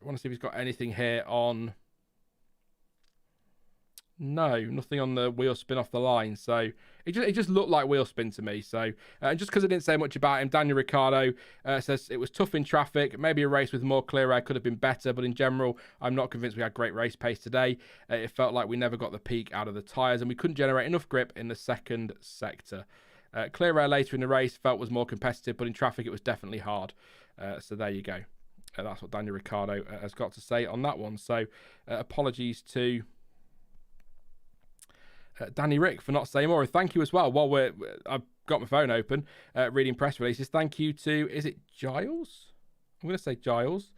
want to see if he's got anything here on... No, nothing on the wheel spin off the line. So it just looked like wheel spin to me. So and just because I didn't say much about him, Daniel Ricciardo says it was tough in traffic. Maybe a race with more clear air could have been better, but in general, I'm not convinced we had great race pace today. It felt like we never got the peak out of the tyres, and we couldn't generate enough grip in the second sector. Clear air later in the race felt was more competitive, but in traffic it was definitely hard. So there you go. That's what Daniel Ricciardo has got to say on that one. So apologies to Danny Rick for not saying more. And thank you as well. While I've got my phone open, reading press releases. Thank you to, is it Giles? I'm going to say Giles.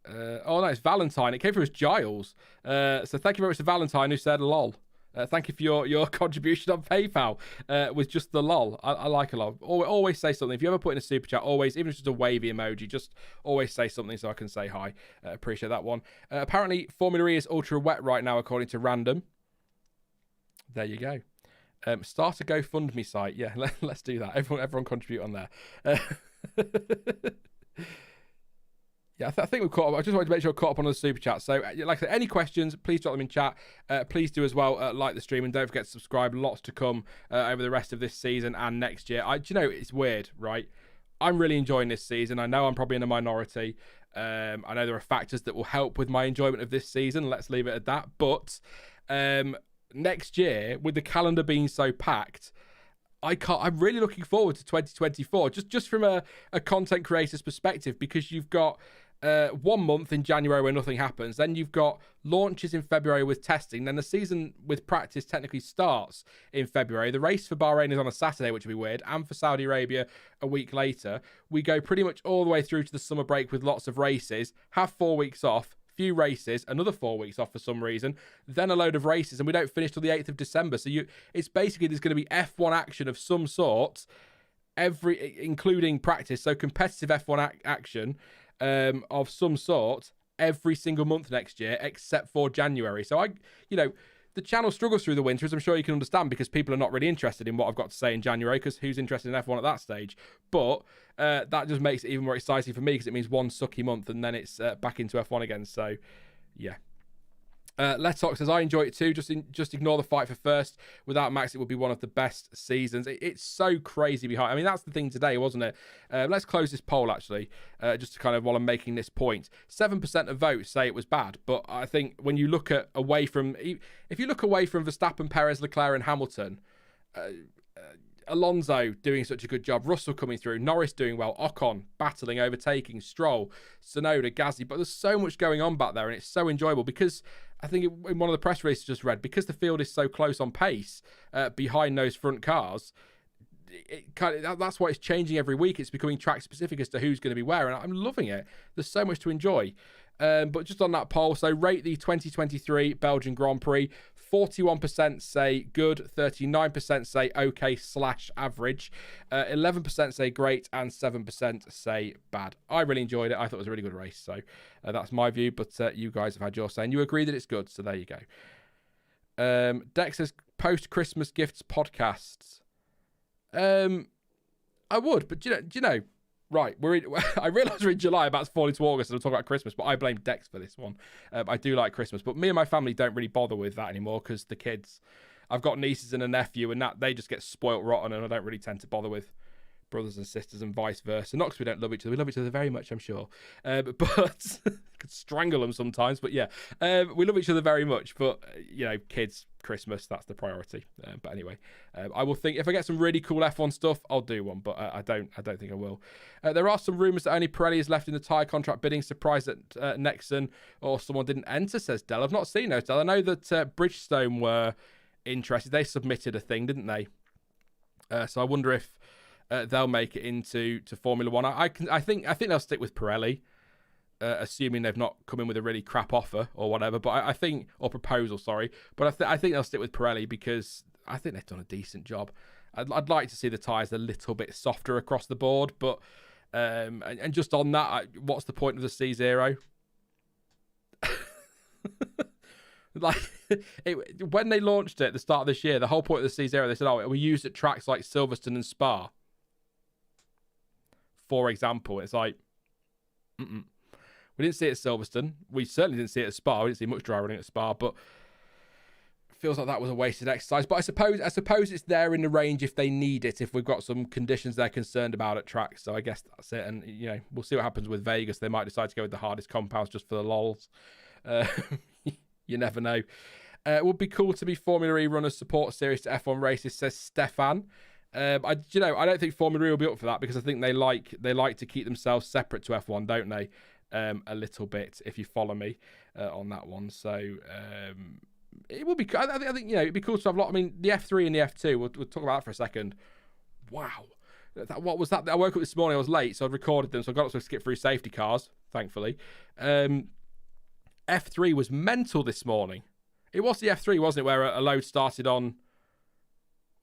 Oh no, it's Valentine. It came through as Giles. So thank you very much to Valentine who said lol. Thank you for your contribution on PayPal with just the lol. I like a lot. Always say something. If you ever put in a super chat, always, even if it's just a wavy emoji, just always say something so I can say hi. Appreciate that one. Apparently, Formula E is ultra wet right now, according to Random. There you go. Start a GoFundMe site. Yeah, let's do that. Everyone contribute on there. Yeah, I think we've caught up. I just wanted to make sure I caught up on the super chat. So, like I said, any questions, please drop them in chat. Please do as well like the stream, and don't forget to subscribe. Lots to come over the rest of this season and next year. Do you know, it's weird, right? I'm really enjoying this season. I know I'm probably in a minority. I know there are factors that will help with my enjoyment of this season. Let's leave it at that. But next year, with the calendar being so packed, I'm really looking forward to 2024, just from a content creator's perspective, because you've got 1 month in January where nothing happens. Then you've got launches in February with testing. Then the season with practice technically starts in February. The race for Bahrain is on a Saturday, which will be weird, and for Saudi Arabia a week later. We go pretty much all the way through to the summer break with lots of races, have 4 weeks off, few races, another 4 weeks off for some reason, then a load of races, and we don't finish till the 8th of December. So it's basically there's going to be F1 action of some sort, including practice, so competitive F1 action of some sort every single month next year, except for January. So the channel struggles through the winter, as I'm sure you can understand, because people are not really interested in what I've got to say in January, because who's interested in F1 at that stage? But that just makes it even more exciting for me, because it means one sucky month and then it's back into F1 again. So, yeah. Letok says, I enjoy it too. Just ignore the fight for first. Without Max, it would be one of the best seasons. It's so crazy behind. I mean, that's the thing today, wasn't it? Let's close this poll, actually, just to kind of while I'm making this point. 7% of votes say it was bad. But I think when you look at if you look away from Verstappen, Perez, Leclerc and Hamilton, Alonso doing such a good job, Russell coming through, Norris doing well, Ocon battling, overtaking, Stroll, Tsunoda, Gasly, but there's so much going on back there and it's so enjoyable because I think in one of the press releases just read, because the field is so close on pace behind those front cars, that's why it's changing every week. It's becoming track specific as to who's going to be where, and I'm loving it. There's so much to enjoy. But just on that poll, so rate the 2023 Belgian Grand Prix. 41% say good, 39% say okay/average, 11% say great, and 7% say bad. I really enjoyed it. I thought it was a really good race. So that's my view, but you guys have had your say, and you agree that it's good. So there you go. Dex says post-Christmas gifts podcasts. I would, but do you know? Right, I realise we're in July, about to fall into August, and I'm talking about Christmas, but I blame Dex for this one. I do like Christmas, but me and my family don't really bother with that anymore because the kids, I've got nieces and a nephew, and that they just get spoilt rotten, and I don't really tend to bother with brothers and sisters and vice versa. Not because we don't love each other. We love each other very much, I'm sure. But could strangle them sometimes. But yeah, we love each other very much. But, kids, Christmas, that's the priority. But anyway, I will think if I get some really cool F1 stuff, I'll do one. But I don't think I will. There are some rumours that only Pirelli is left in the tyre contract bidding. Surprised that Nexon or someone didn't enter, says Dell. I've not seen those, Dell. I know that Bridgestone were interested. They submitted a thing, didn't they? So I wonder if they'll make it into Formula One. I think they'll stick with Pirelli, assuming they've not come in with a really crap offer or whatever. But I think, or proposal, sorry. But I think they'll stick with Pirelli because I think they've done a decent job. I'd like to see the tyres a little bit softer across the board. But and just on that, what's the point of the C0? When they launched it at the start of this year, the whole point of the C0, they said, "Oh, we use it at tracks like Silverstone and Spa." For example, it's like, we didn't see it at Silverstone. We certainly didn't see it at Spa. We didn't see much dry running at Spa, but it feels like that was a wasted exercise. But I suppose it's there in the range if they need it, if we've got some conditions they're concerned about at tracks. So I guess that's it. And, we'll see what happens with Vegas. They might decide to go with the hardest compounds just for the lols. You never know. It would be cool to be Formula E runners support series to F1 races, says Stefan. I don't think Formula E will be up for that because I think they like to keep themselves separate to F1, don't they? A little bit, if you follow me on that one. So it would be. I think it'd be cool to have a lot. I mean, the F3 and the F2. We'll talk about that for a second. Wow, what was that? I woke up this morning. I was late, so I recorded them. So I got up to skip through safety cars, thankfully. F3 was mental this morning. It was the F3, wasn't it, where a load started on...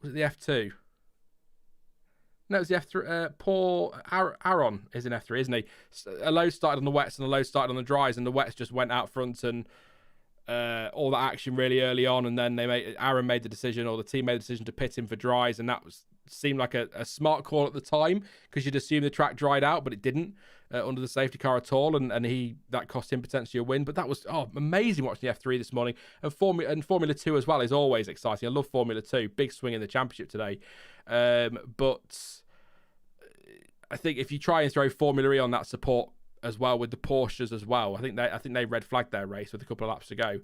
Was it the F2? No, it was the F3. Paul Aaron is in F3, isn't he? A load started on the wets and a load started on the dries, and the wets just went out front and all that action really early on, and then Aaron made the decision, or the team made the decision to pit him for dries, and that seemed like a smart call at the time because you'd assume the track dried out, but it didn't under the safety car at all, and that cost him potentially a win. But that was amazing watching the F3 this morning, and Formula 2 as well is always exciting. I love Formula 2, big swing in the championship today, but I think if you try and throw Formula E on that support as well with the Porsches as well, I think they red flagged their race with a couple of laps to go.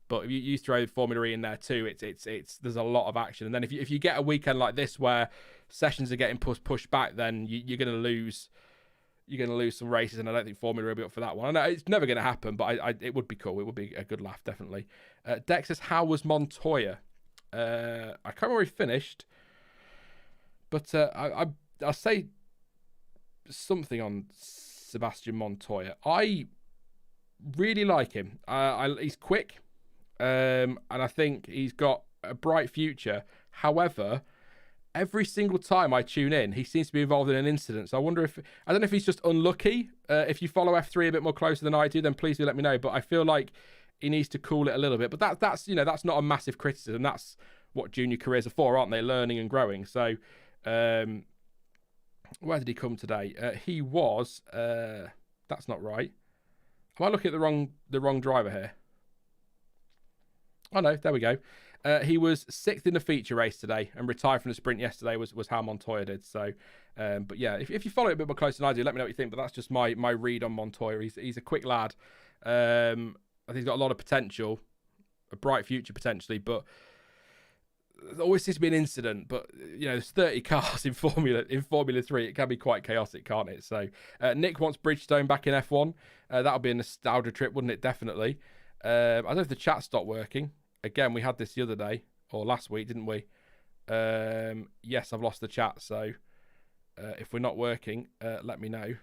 But if you throw Formula E in there too, it's there's a lot of action. And then if you get a weekend like this where sessions are getting pushed back, then you're going to lose you're going to lose some races, and I don't think Formula will be up for that one. I know it's never going to happen, but it would be cool. It would be a good laugh, definitely. Dex says, how was Montoya? I can't remember where he finished, but I'll say something on Sebastian Montoya. I really like him. He's quick, and I think he's got a bright future. However, every single time I tune in, he seems to be involved in an incident. So I don't know if he's just unlucky. If you follow F3 a bit more closer than I do, then please do let me know. But I feel like he needs to cool it a little bit. But that's not a massive criticism. That's what junior careers are for, aren't they? Learning and growing. So where did he come today? He was. That's not right. Am I looking at the wrong driver here? Oh no, there we go. He was 6th in the feature race today and retired from the sprint yesterday was how Montoya did. So, but yeah, if you follow it a bit more close than I do, let me know what you think. But that's just my read on Montoya. He's a quick lad. I think he's got a lot of potential, a bright future potentially, but there always seems to be an incident. But there's 30 cars in Formula 3. It can be quite chaotic, can't it? So Nick wants Bridgestone back in F1. That would be a nostalgia trip, wouldn't it? Definitely. I don't know if the chat stopped working. Again, we had this the other day, or last week, didn't we? Yes, I've lost the chat, so if we're not working, let me know.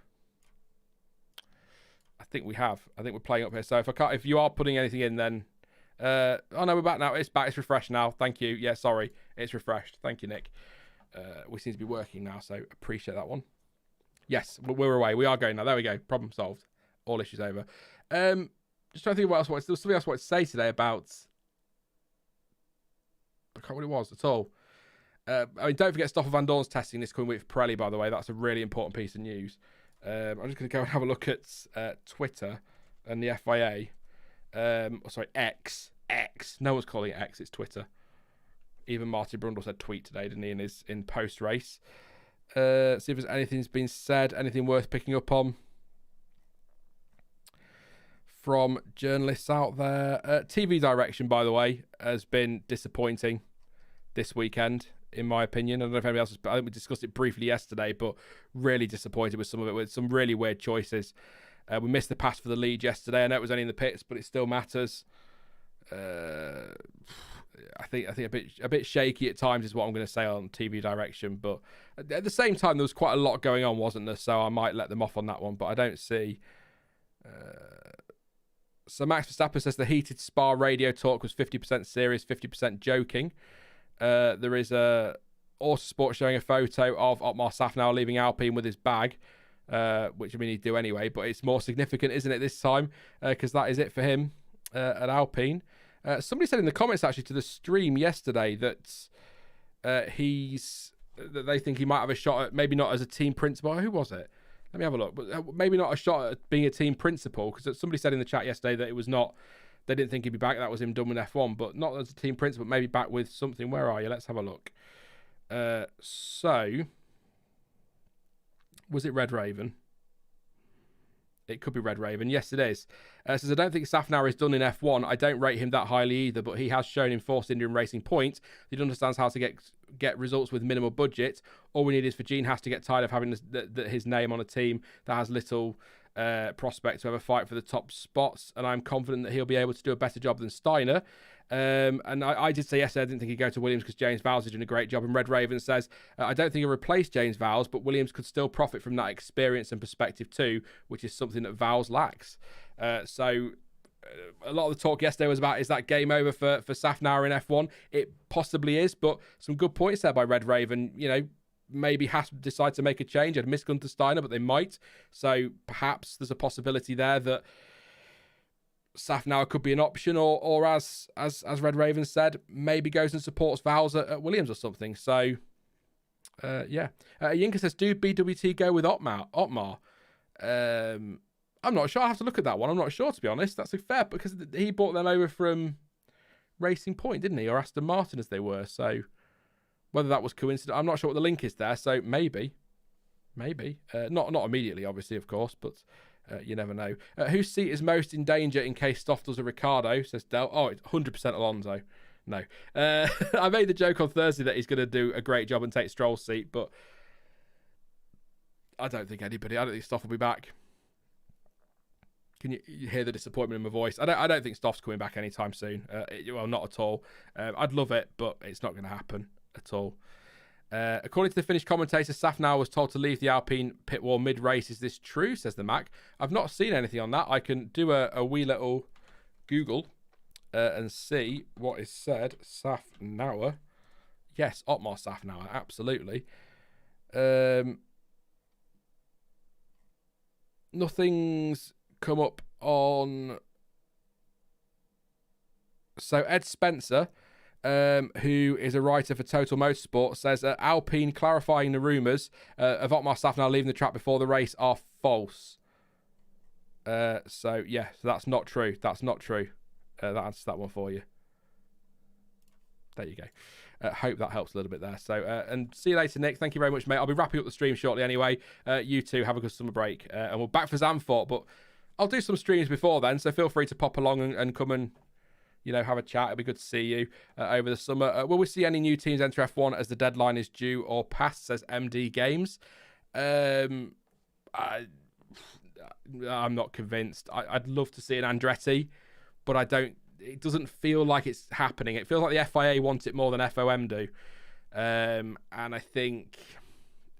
I think we have. I think we're playing up here. So if you are putting anything in, then... oh, no, we're back now. It's back. It's refreshed now. Thank you. Yeah, sorry. It's refreshed. Thank you, Nick. We seem to be working now, so appreciate that one. Yes, we're away. We are going now. There we go. Problem solved. All issues over. Just trying to think what else. There was something else I wanted to say today about... I can't remember what it was at all. Don't forget Stoffel Van Dorn's testing this coming week for Pirelli, by the way. That's a really important piece of news. I'm just going to go and have a look at Twitter and the FIA. X. No one's calling it X, it's Twitter. Even Martin Brundle said tweet today, didn't he, in post-race. See if there's anything's been said, anything worth picking up on from journalists out there. TV direction, by the way, has been disappointing this weekend, in my opinion. I don't know if anybody else has, I think we discussed it briefly yesterday, but really disappointed with some of it, with some really weird choices. We missed the pass for the lead yesterday. I know it was only in the pits, but it still matters. I think a bit shaky at times is what I'm going to say on TV direction. But at the same time, there was quite a lot going on, wasn't there? So I might let them off on that one. But I don't see... So Max Verstappen says the heated Spa radio talk was 50% serious, 50% joking. There is a Autosport showing a photo of Otmar Safnauer leaving Alpine with his bag, which I mean he'd do anyway, but it's more significant, isn't it, this time? Because that is it for him at Alpine. Somebody said in the comments actually to the stream yesterday that that they think he might have a shot at, maybe not as a team principal. Who was it? Let me have a look. But maybe not a shot at being a team principal, because somebody said in the chat yesterday that it was not, they didn't think he'd be back. That was him done with F1, but not as a team principal, maybe back with something. Where are you? Let's have a look. So, was it Red Raven? It could be Red Raven. Yes, it is. Says, I don't think Safnauer is done in F1. I don't rate him that highly either, but he has shown in Force India and Racing Point that he understands how to get results with minimal budget. All we need is for Gene Haas to get tired of having his name on a team that has little prospect to ever fight for the top spots, and I'm confident that he'll be able to do a better job than Steiner. And I did say yesterday I didn't think he'd go to Williams because James Vowles is doing a great job, and Red Raven says I don't think he'll replace James Vowles, but Williams could still profit from that experience and perspective too, which is something that Vowles lacks. So a lot of the talk yesterday was about, is that game over for Safnauer in F1? It possibly is, but some good points there by Red Raven. Maybe Haas decide to make a change. I'd miss Gunter Steiner, but they might. So perhaps there's a possibility there that Safnauer could be an option, or as Red Raven said, maybe goes and supports Vowles at Williams or something. So, yeah. Yinka says, do BWT go with Otmar? I'm not sure. I have to look at that one. I'm not sure, to be honest. That's fair, because he brought them over from Racing Point, didn't he? Or Aston Martin, as they were. So whether that was coincident, I'm not sure what the link is there. So maybe. Not immediately, obviously, of course, but... you never know. Whose seat is most in danger in case Stoff does a Ricardo, says Del. Oh, it's 100% Alonso. No. I made the joke on Thursday that he's going to do a great job and take Stroll's seat, but I don't think Stoff will be back. Can you hear the disappointment in my voice? I don't think Stoff's coming back anytime soon. Well, not at all. I'd love it, but it's not going to happen at all. According to the Finnish commentator, Safnauer was told to leave the Alpine pit wall mid-race. Is this true, says the Mac? I've not seen anything on that. I can do a wee little Google and see what is said. Safnauer. Yes, Otmar Safnauer, absolutely. Nothing's come up on... So Ed Spencer, who is a writer for Total Motorsport, says Alpine clarifying the rumours of Otmar Safnauer leaving the track before the race are false. So that's not true. That's not true. That answers that one for you. There you go. Hope that helps a little bit there. So, and see you later, Nick. Thank you very much, mate. I'll be wrapping up the stream shortly anyway. You two have a good summer break. And we're back for Zandvoort, but I'll do some streams before then, so feel free to pop along and come and, have a chat. It'll be good to see you over the summer. Will we see any new teams enter F1 as the deadline is due or past, says MD Games? I'm not convinced. I'd love to see an Andretti, but it doesn't feel like it's happening. It feels like the FIA want it more than FOM do. And I think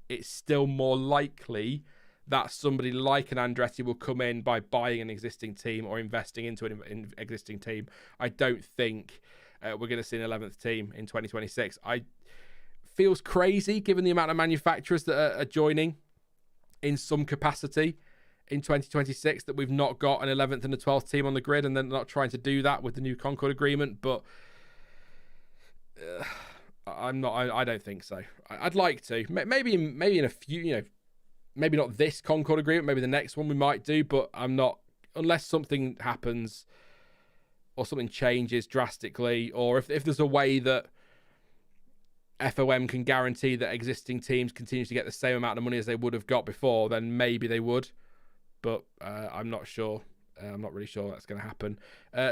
it's still more likely that somebody like an Andretti will come in by buying an existing team or investing into an existing team. I don't think we're going to see an 11th team in 2026. Feels crazy given the amount of manufacturers that are joining in some capacity in 2026 that we've not got an 11th and a 12th team on the grid, and then not trying to do that with the new Concord agreement. But I don't think so. I'd like to. Maybe in a few, maybe not this Concord agreement, maybe the next one we might do, but I'm not, unless something happens or something changes drastically, or if there's a way that FOM can guarantee that existing teams continue to get the same amount of money as they would have got before, then maybe they would. But I'm not sure. I'm not really sure that's going to happen.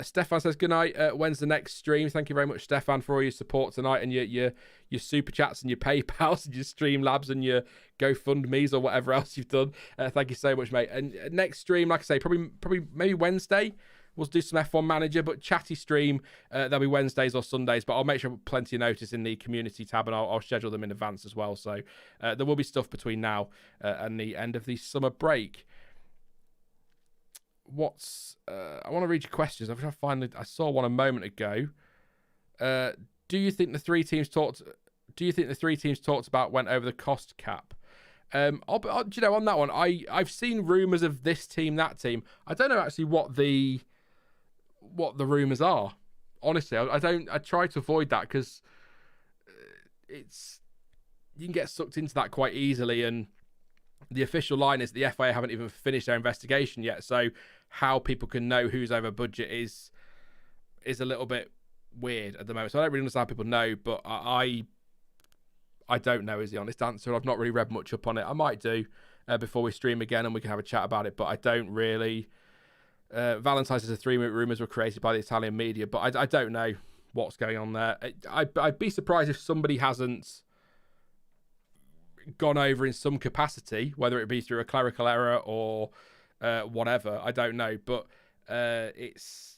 Stefan says, good night. When's the next stream? Thank you very much, Stefan, for all your support tonight and your super chats and your PayPals and your Streamlabs and your GoFundMes or whatever else you've done. Thank you so much, mate. And next stream, like I say, probably maybe Wednesday. We'll do some F1 Manager, but chatty stream. There'll be Wednesdays or Sundays, but I'll make sure I put plenty of notice in the community tab, and I'll schedule them in advance as well. So there will be stuff between now and the end of the summer break. I want to read your questions. I saw one a moment ago. Do you think the three teams talked about went over the cost cap? On that one, I've seen rumours of this team, that team. I don't know actually what the rumours are. Honestly, I try to avoid that because you can get sucked into that quite easily, and the official line is the FIA haven't even finished their investigation yet, so how people can know who's over budget is a little bit weird at the moment. So I don't really understand how people know, but I don't know is the honest answer. I've not really read much up on it. I might do before we stream again and we can have a chat about it, but I don't really... Valentine says the three rumours were created by the Italian media, but I don't know what's going on there. I'd be surprised if somebody hasn't gone over in some capacity, whether it be through a clerical error or whatever. I don't know, but it's...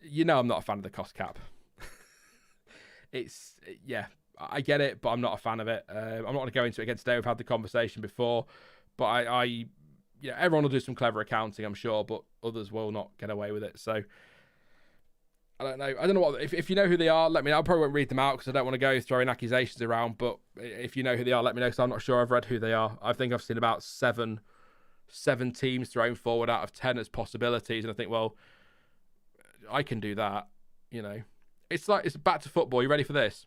I'm not a fan of the cost cap. I get it, but I'm not a fan of it. I'm not going to go into it again today. We've had the conversation before, but everyone will do some clever accounting, I'm sure, but others will not get away with it. So I don't know. I don't know what. If you know who they are, let me know. I probably won't read them out because I don't want to go throwing accusations around. But if you know who they are, let me know because I'm not sure I've read who they are. I think I've seen about seven teams thrown forward out of 10 as possibilities, and I think, well, I can do that. It's back to football. You ready for this?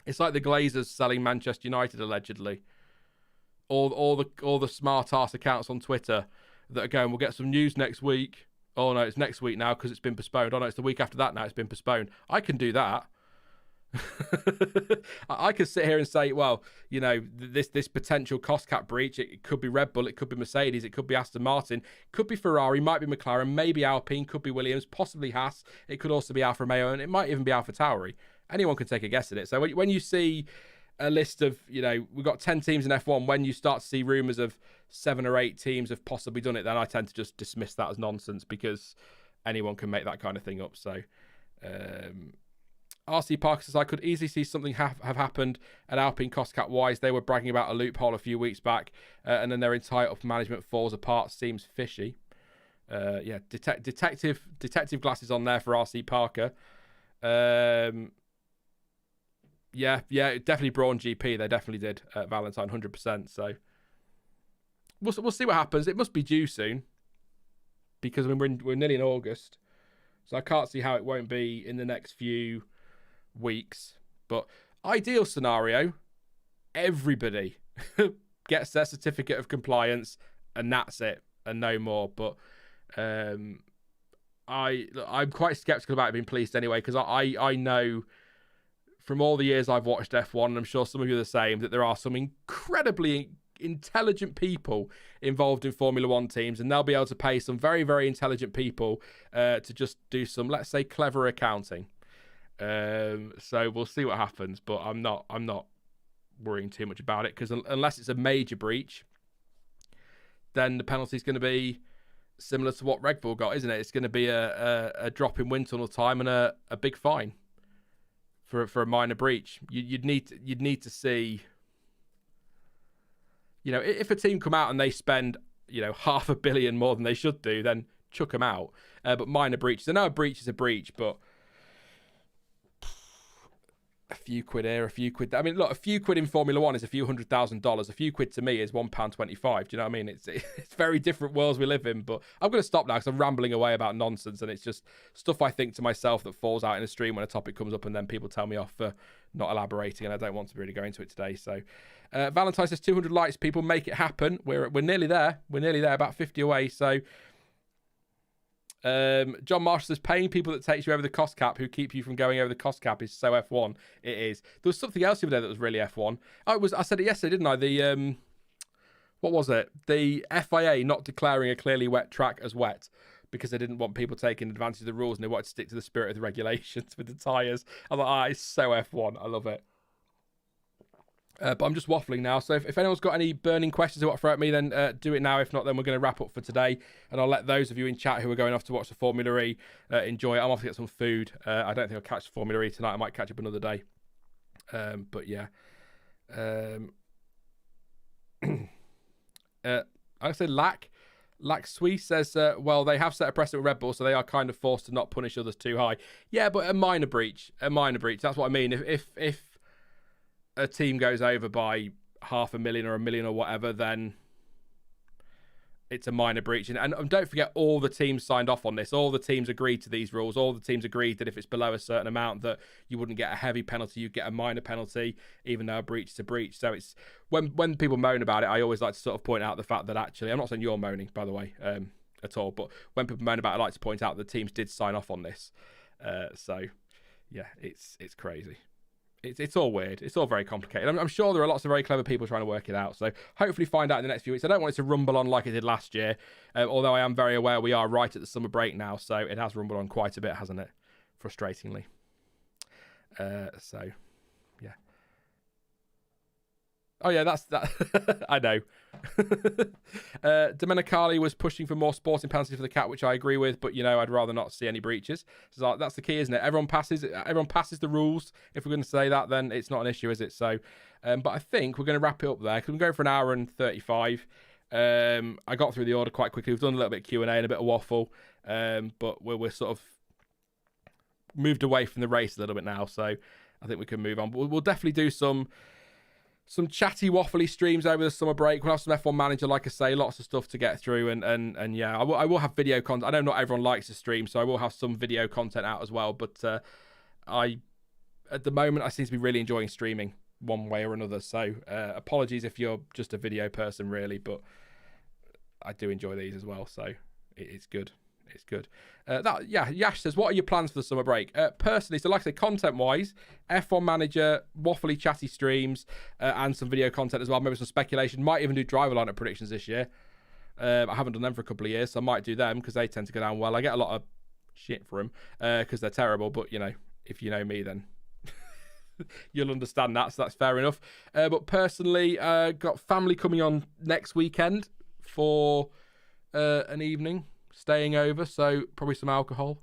It's like the Glazers selling Manchester United allegedly. All the smart ass accounts on Twitter that are going, we'll get some news next week. Oh no, it's next week now because it's been postponed. Oh no, it's the week after that now, it's been postponed. I can do that. I could sit here and say, well, this potential cost cap breach, it could be Red Bull, it could be Mercedes, it could be Aston Martin, it could be Ferrari, might be McLaren, maybe Alpine, could be Williams, possibly Haas, it could also be Alfa Romeo, and it might even be Alfa Tauri. Anyone can take a guess at it. So when you see a list of, we've got 10 teams in F1. When you start to see rumours of 7 or 8 teams have possibly done it, then I tend to just dismiss that as nonsense, because anyone can make that kind of thing up. So RC Parker says, I could easily see something have happened at Alpine cost cap wise. They were bragging about a loophole a few weeks back, and then their entire upper management falls apart. Seems fishy. Detective glasses on there for RC Parker. Definitely Brawn GP. They definitely did Valentine 100%. So we'll see what happens. It must be due soon, because we're nearly in August, so I can't see how it won't be in the next few weeks. But ideal scenario, everybody gets their certificate of compliance, and that's it, and no more. But I'm quite skeptical about it being policed anyway, because I know from all the years I've watched F1, and I'm sure some of you are the same, that there are some incredibly intelligent people involved in Formula One teams, and they'll be able to pay some very, very intelligent people to just do some, let's say, clever accounting. So we'll see what happens, but I'm not worrying too much about it, because unless it's a major breach, then the penalty is going to be similar to what Red Bull got, isn't it? It's going to be a drop in wind tunnel time and a big fine for a minor breach. You'd need to see, if a team come out and they spend, $500 million more than they should do, then chuck them out. But minor breaches, I know a breach is a breach, but a few quid here, a few quid there. I mean, look, a few quid in Formula One is a few $100,000. A few quid to me is £1.25. Do you know what I mean? It's very different worlds we live in. But I'm going to stop now, because I'm rambling away about nonsense, and it's just stuff I think to myself that falls out in a stream when a topic comes up, and then people tell me off for not elaborating, and I don't want to really go into it today. So Valentine says 200 likes, people, make it happen. We're nearly there. We're nearly there, about 50 away. So John Marshall says, paying people that takes you over the cost cap, who keep you from going over the cost cap, is so F1. It is. There was something else the other day that was really F1. I said it yesterday, didn't I? The what was it? The FIA not declaring a clearly wet track as wet, because they didn't want people taking advantage of the rules, and they wanted to stick to the spirit of the regulations with the tyres. I'm like, it's so F1. I love it. But I'm just waffling now, so if anyone's got any burning questions they want to throw at me, then do it now. If not, then we're going to wrap up for today, and I'll let those of you in chat who are going off to watch the Formula E enjoy it. I'm off to get some food. I don't think I'll catch the Formula E tonight. I might catch up another day. But yeah. I say Lack Sweet says, well, they have set a precedent with Red Bull, so they are kind of forced to not punish others too high. Yeah, but a minor breach. That's what I mean. If a team goes over by $500,000 or $1 million or whatever, then it's a minor breach. And don't forget, all the teams signed off on this. All the teams agreed to these rules. All the teams agreed that if it's below a certain amount, that you wouldn't get a heavy penalty, you'd get a minor penalty, even though a breach is a breach. So it's when people moan about it, I always like to sort of point out the fact that actually, I'm not saying you're moaning, by the way, at all, but when people moan about it, I like to point out that the teams did sign off on this. So yeah, it's crazy. It's all weird. It's all very complicated. I'm sure there are lots of very clever people trying to work it out. So hopefully find out in the next few weeks. I don't want it to rumble on like it did last year, although I am very aware we are right at the summer break now. So it has rumbled on quite a bit, hasn't it? Frustratingly. So, yeah. Oh, yeah, that's that. I know. Domenicali was pushing for more sporting penalties for the cat, which I agree with, but, I'd rather not see any breaches. So that's the key, isn't it? Everyone passes the rules. If we're going to say that, then it's not an issue, is it? So, but I think we're going to wrap it up there, because we're going for an hour and 35. I got through the order quite quickly. We've done a little bit of Q&A and a bit of waffle, but we're sort of moved away from the race a little bit now, so I think we can move on. But we'll definitely do some chatty, waffly streams over the summer break. We'll have some F1 Manager, like I say, lots of stuff to get through, and yeah, I will have video content. I know not everyone likes to stream, so I will have some video content out as well, but at the moment, I seem to be really enjoying streaming one way or another, so apologies if you're just a video person, really, but I do enjoy these as well, so it's good. It's good. Yash says, what are your plans for the summer break? Personally, so like I say, content-wise, F1 Manager, waffly, chatty streams, and some video content as well. Maybe some speculation. Might even do driver lineup predictions this year. I haven't done them for a couple of years, so I might do them because they tend to go down well. I get a lot of shit for them because they're terrible, but, if you know me, then you'll understand that, so that's fair enough. But personally, got family coming on next weekend for an evening, staying over, so probably some alcohol,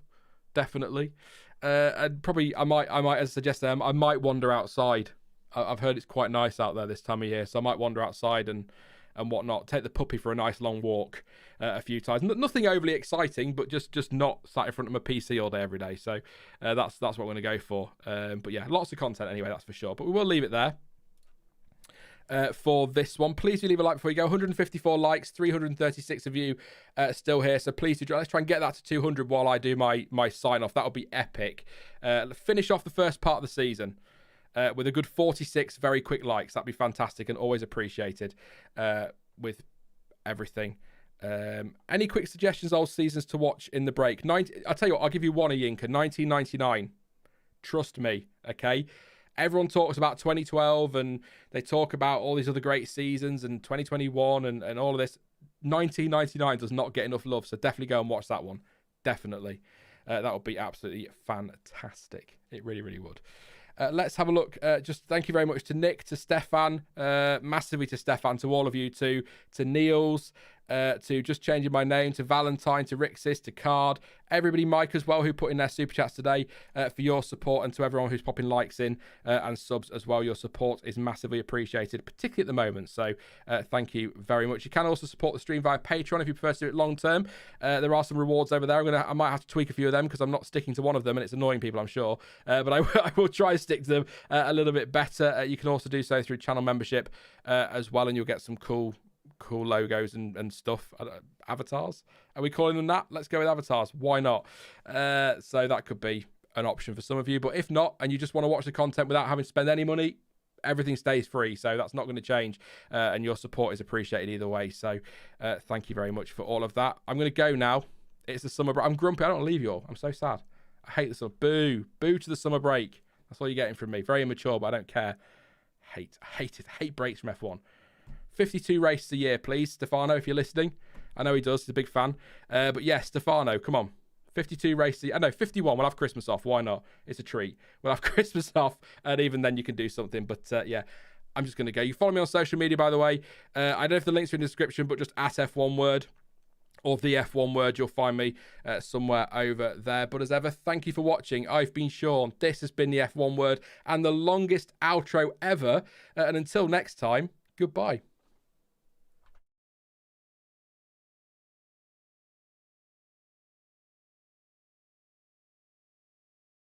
definitely. And probably I might, as I suggested, I might wander outside. I've heard it's quite nice out there this time of year, so I might wander outside and whatnot. Take the puppy for a nice long walk a few times. Nothing overly exciting, but just not sat in front of my PC all day every day. So that's what I'm going to go for. But yeah, lots of content anyway, that's for sure. But we will leave it there. For this one, please do leave a like before you go. 154 likes, 336 of you still here, so please do. Let's try and get that to 200 while I do my sign off. That'll be epic. Finish off the first part of the season with a good 46 very quick likes. That'd be fantastic and always appreciated with everything. Any quick suggestions, old seasons to watch in the break? I'll tell you what, I'll give you one, Yinka. 1999. Trust me, okay? Everyone talks about 2012 and they talk about all these other great seasons and 2021 and all of this. 1999 does not get enough love, so definitely go and watch that one. Definitely. That would be absolutely fantastic. It really, really would. Let's have a look. Just thank you very much to Nick, to Stefan, massively to Stefan, to all of you, to Niels, to just changing my name, to Valentine, to Rixis, to Card, everybody, Mike as well, who put in their super chats today for your support, and to everyone who's popping likes in and subs as well. Your support is massively appreciated, particularly at the moment. So thank you very much. You can also support the stream via Patreon if you prefer to do it long term. There are some rewards over there. I might have to tweak a few of them because I'm not sticking to one of them, and it's annoying people, I'm sure. But I will try to stick to them a little bit better. You can also do so through channel membership as well, and you'll get some cool logos and stuff. Avatars, are we calling them that? Let's go with avatars, why not? So that could be an option for some of you, but if not, and you just want to watch the content without having to spend any money, everything stays free, so that's not going to change, and your support is appreciated either way. So thank you very much for all of that. I'm going to go now. It's the summer break. I'm grumpy. I don't want to leave you all. I'm so sad. I hate the summer. Boo to the summer break. That's all you're getting from me. Very immature, but I don't care. I hate breaks from F1. 52 races a year, please, Stefano, if you're listening. I know he does. He's a big fan. But yeah, Stefano, come on. 52 races a year. No, 51. We'll have Christmas off. Why not? It's a treat. We'll have Christmas off, and even then you can do something. But yeah, I'm just going to go. You follow me on social media, by the way. I don't know if the links are in the description, but just at F1 Word or the F1 Word, you'll find me somewhere over there. But as ever, thank you for watching. I've been Sean. This has been the F1 Word and the longest outro ever. And until next time, goodbye.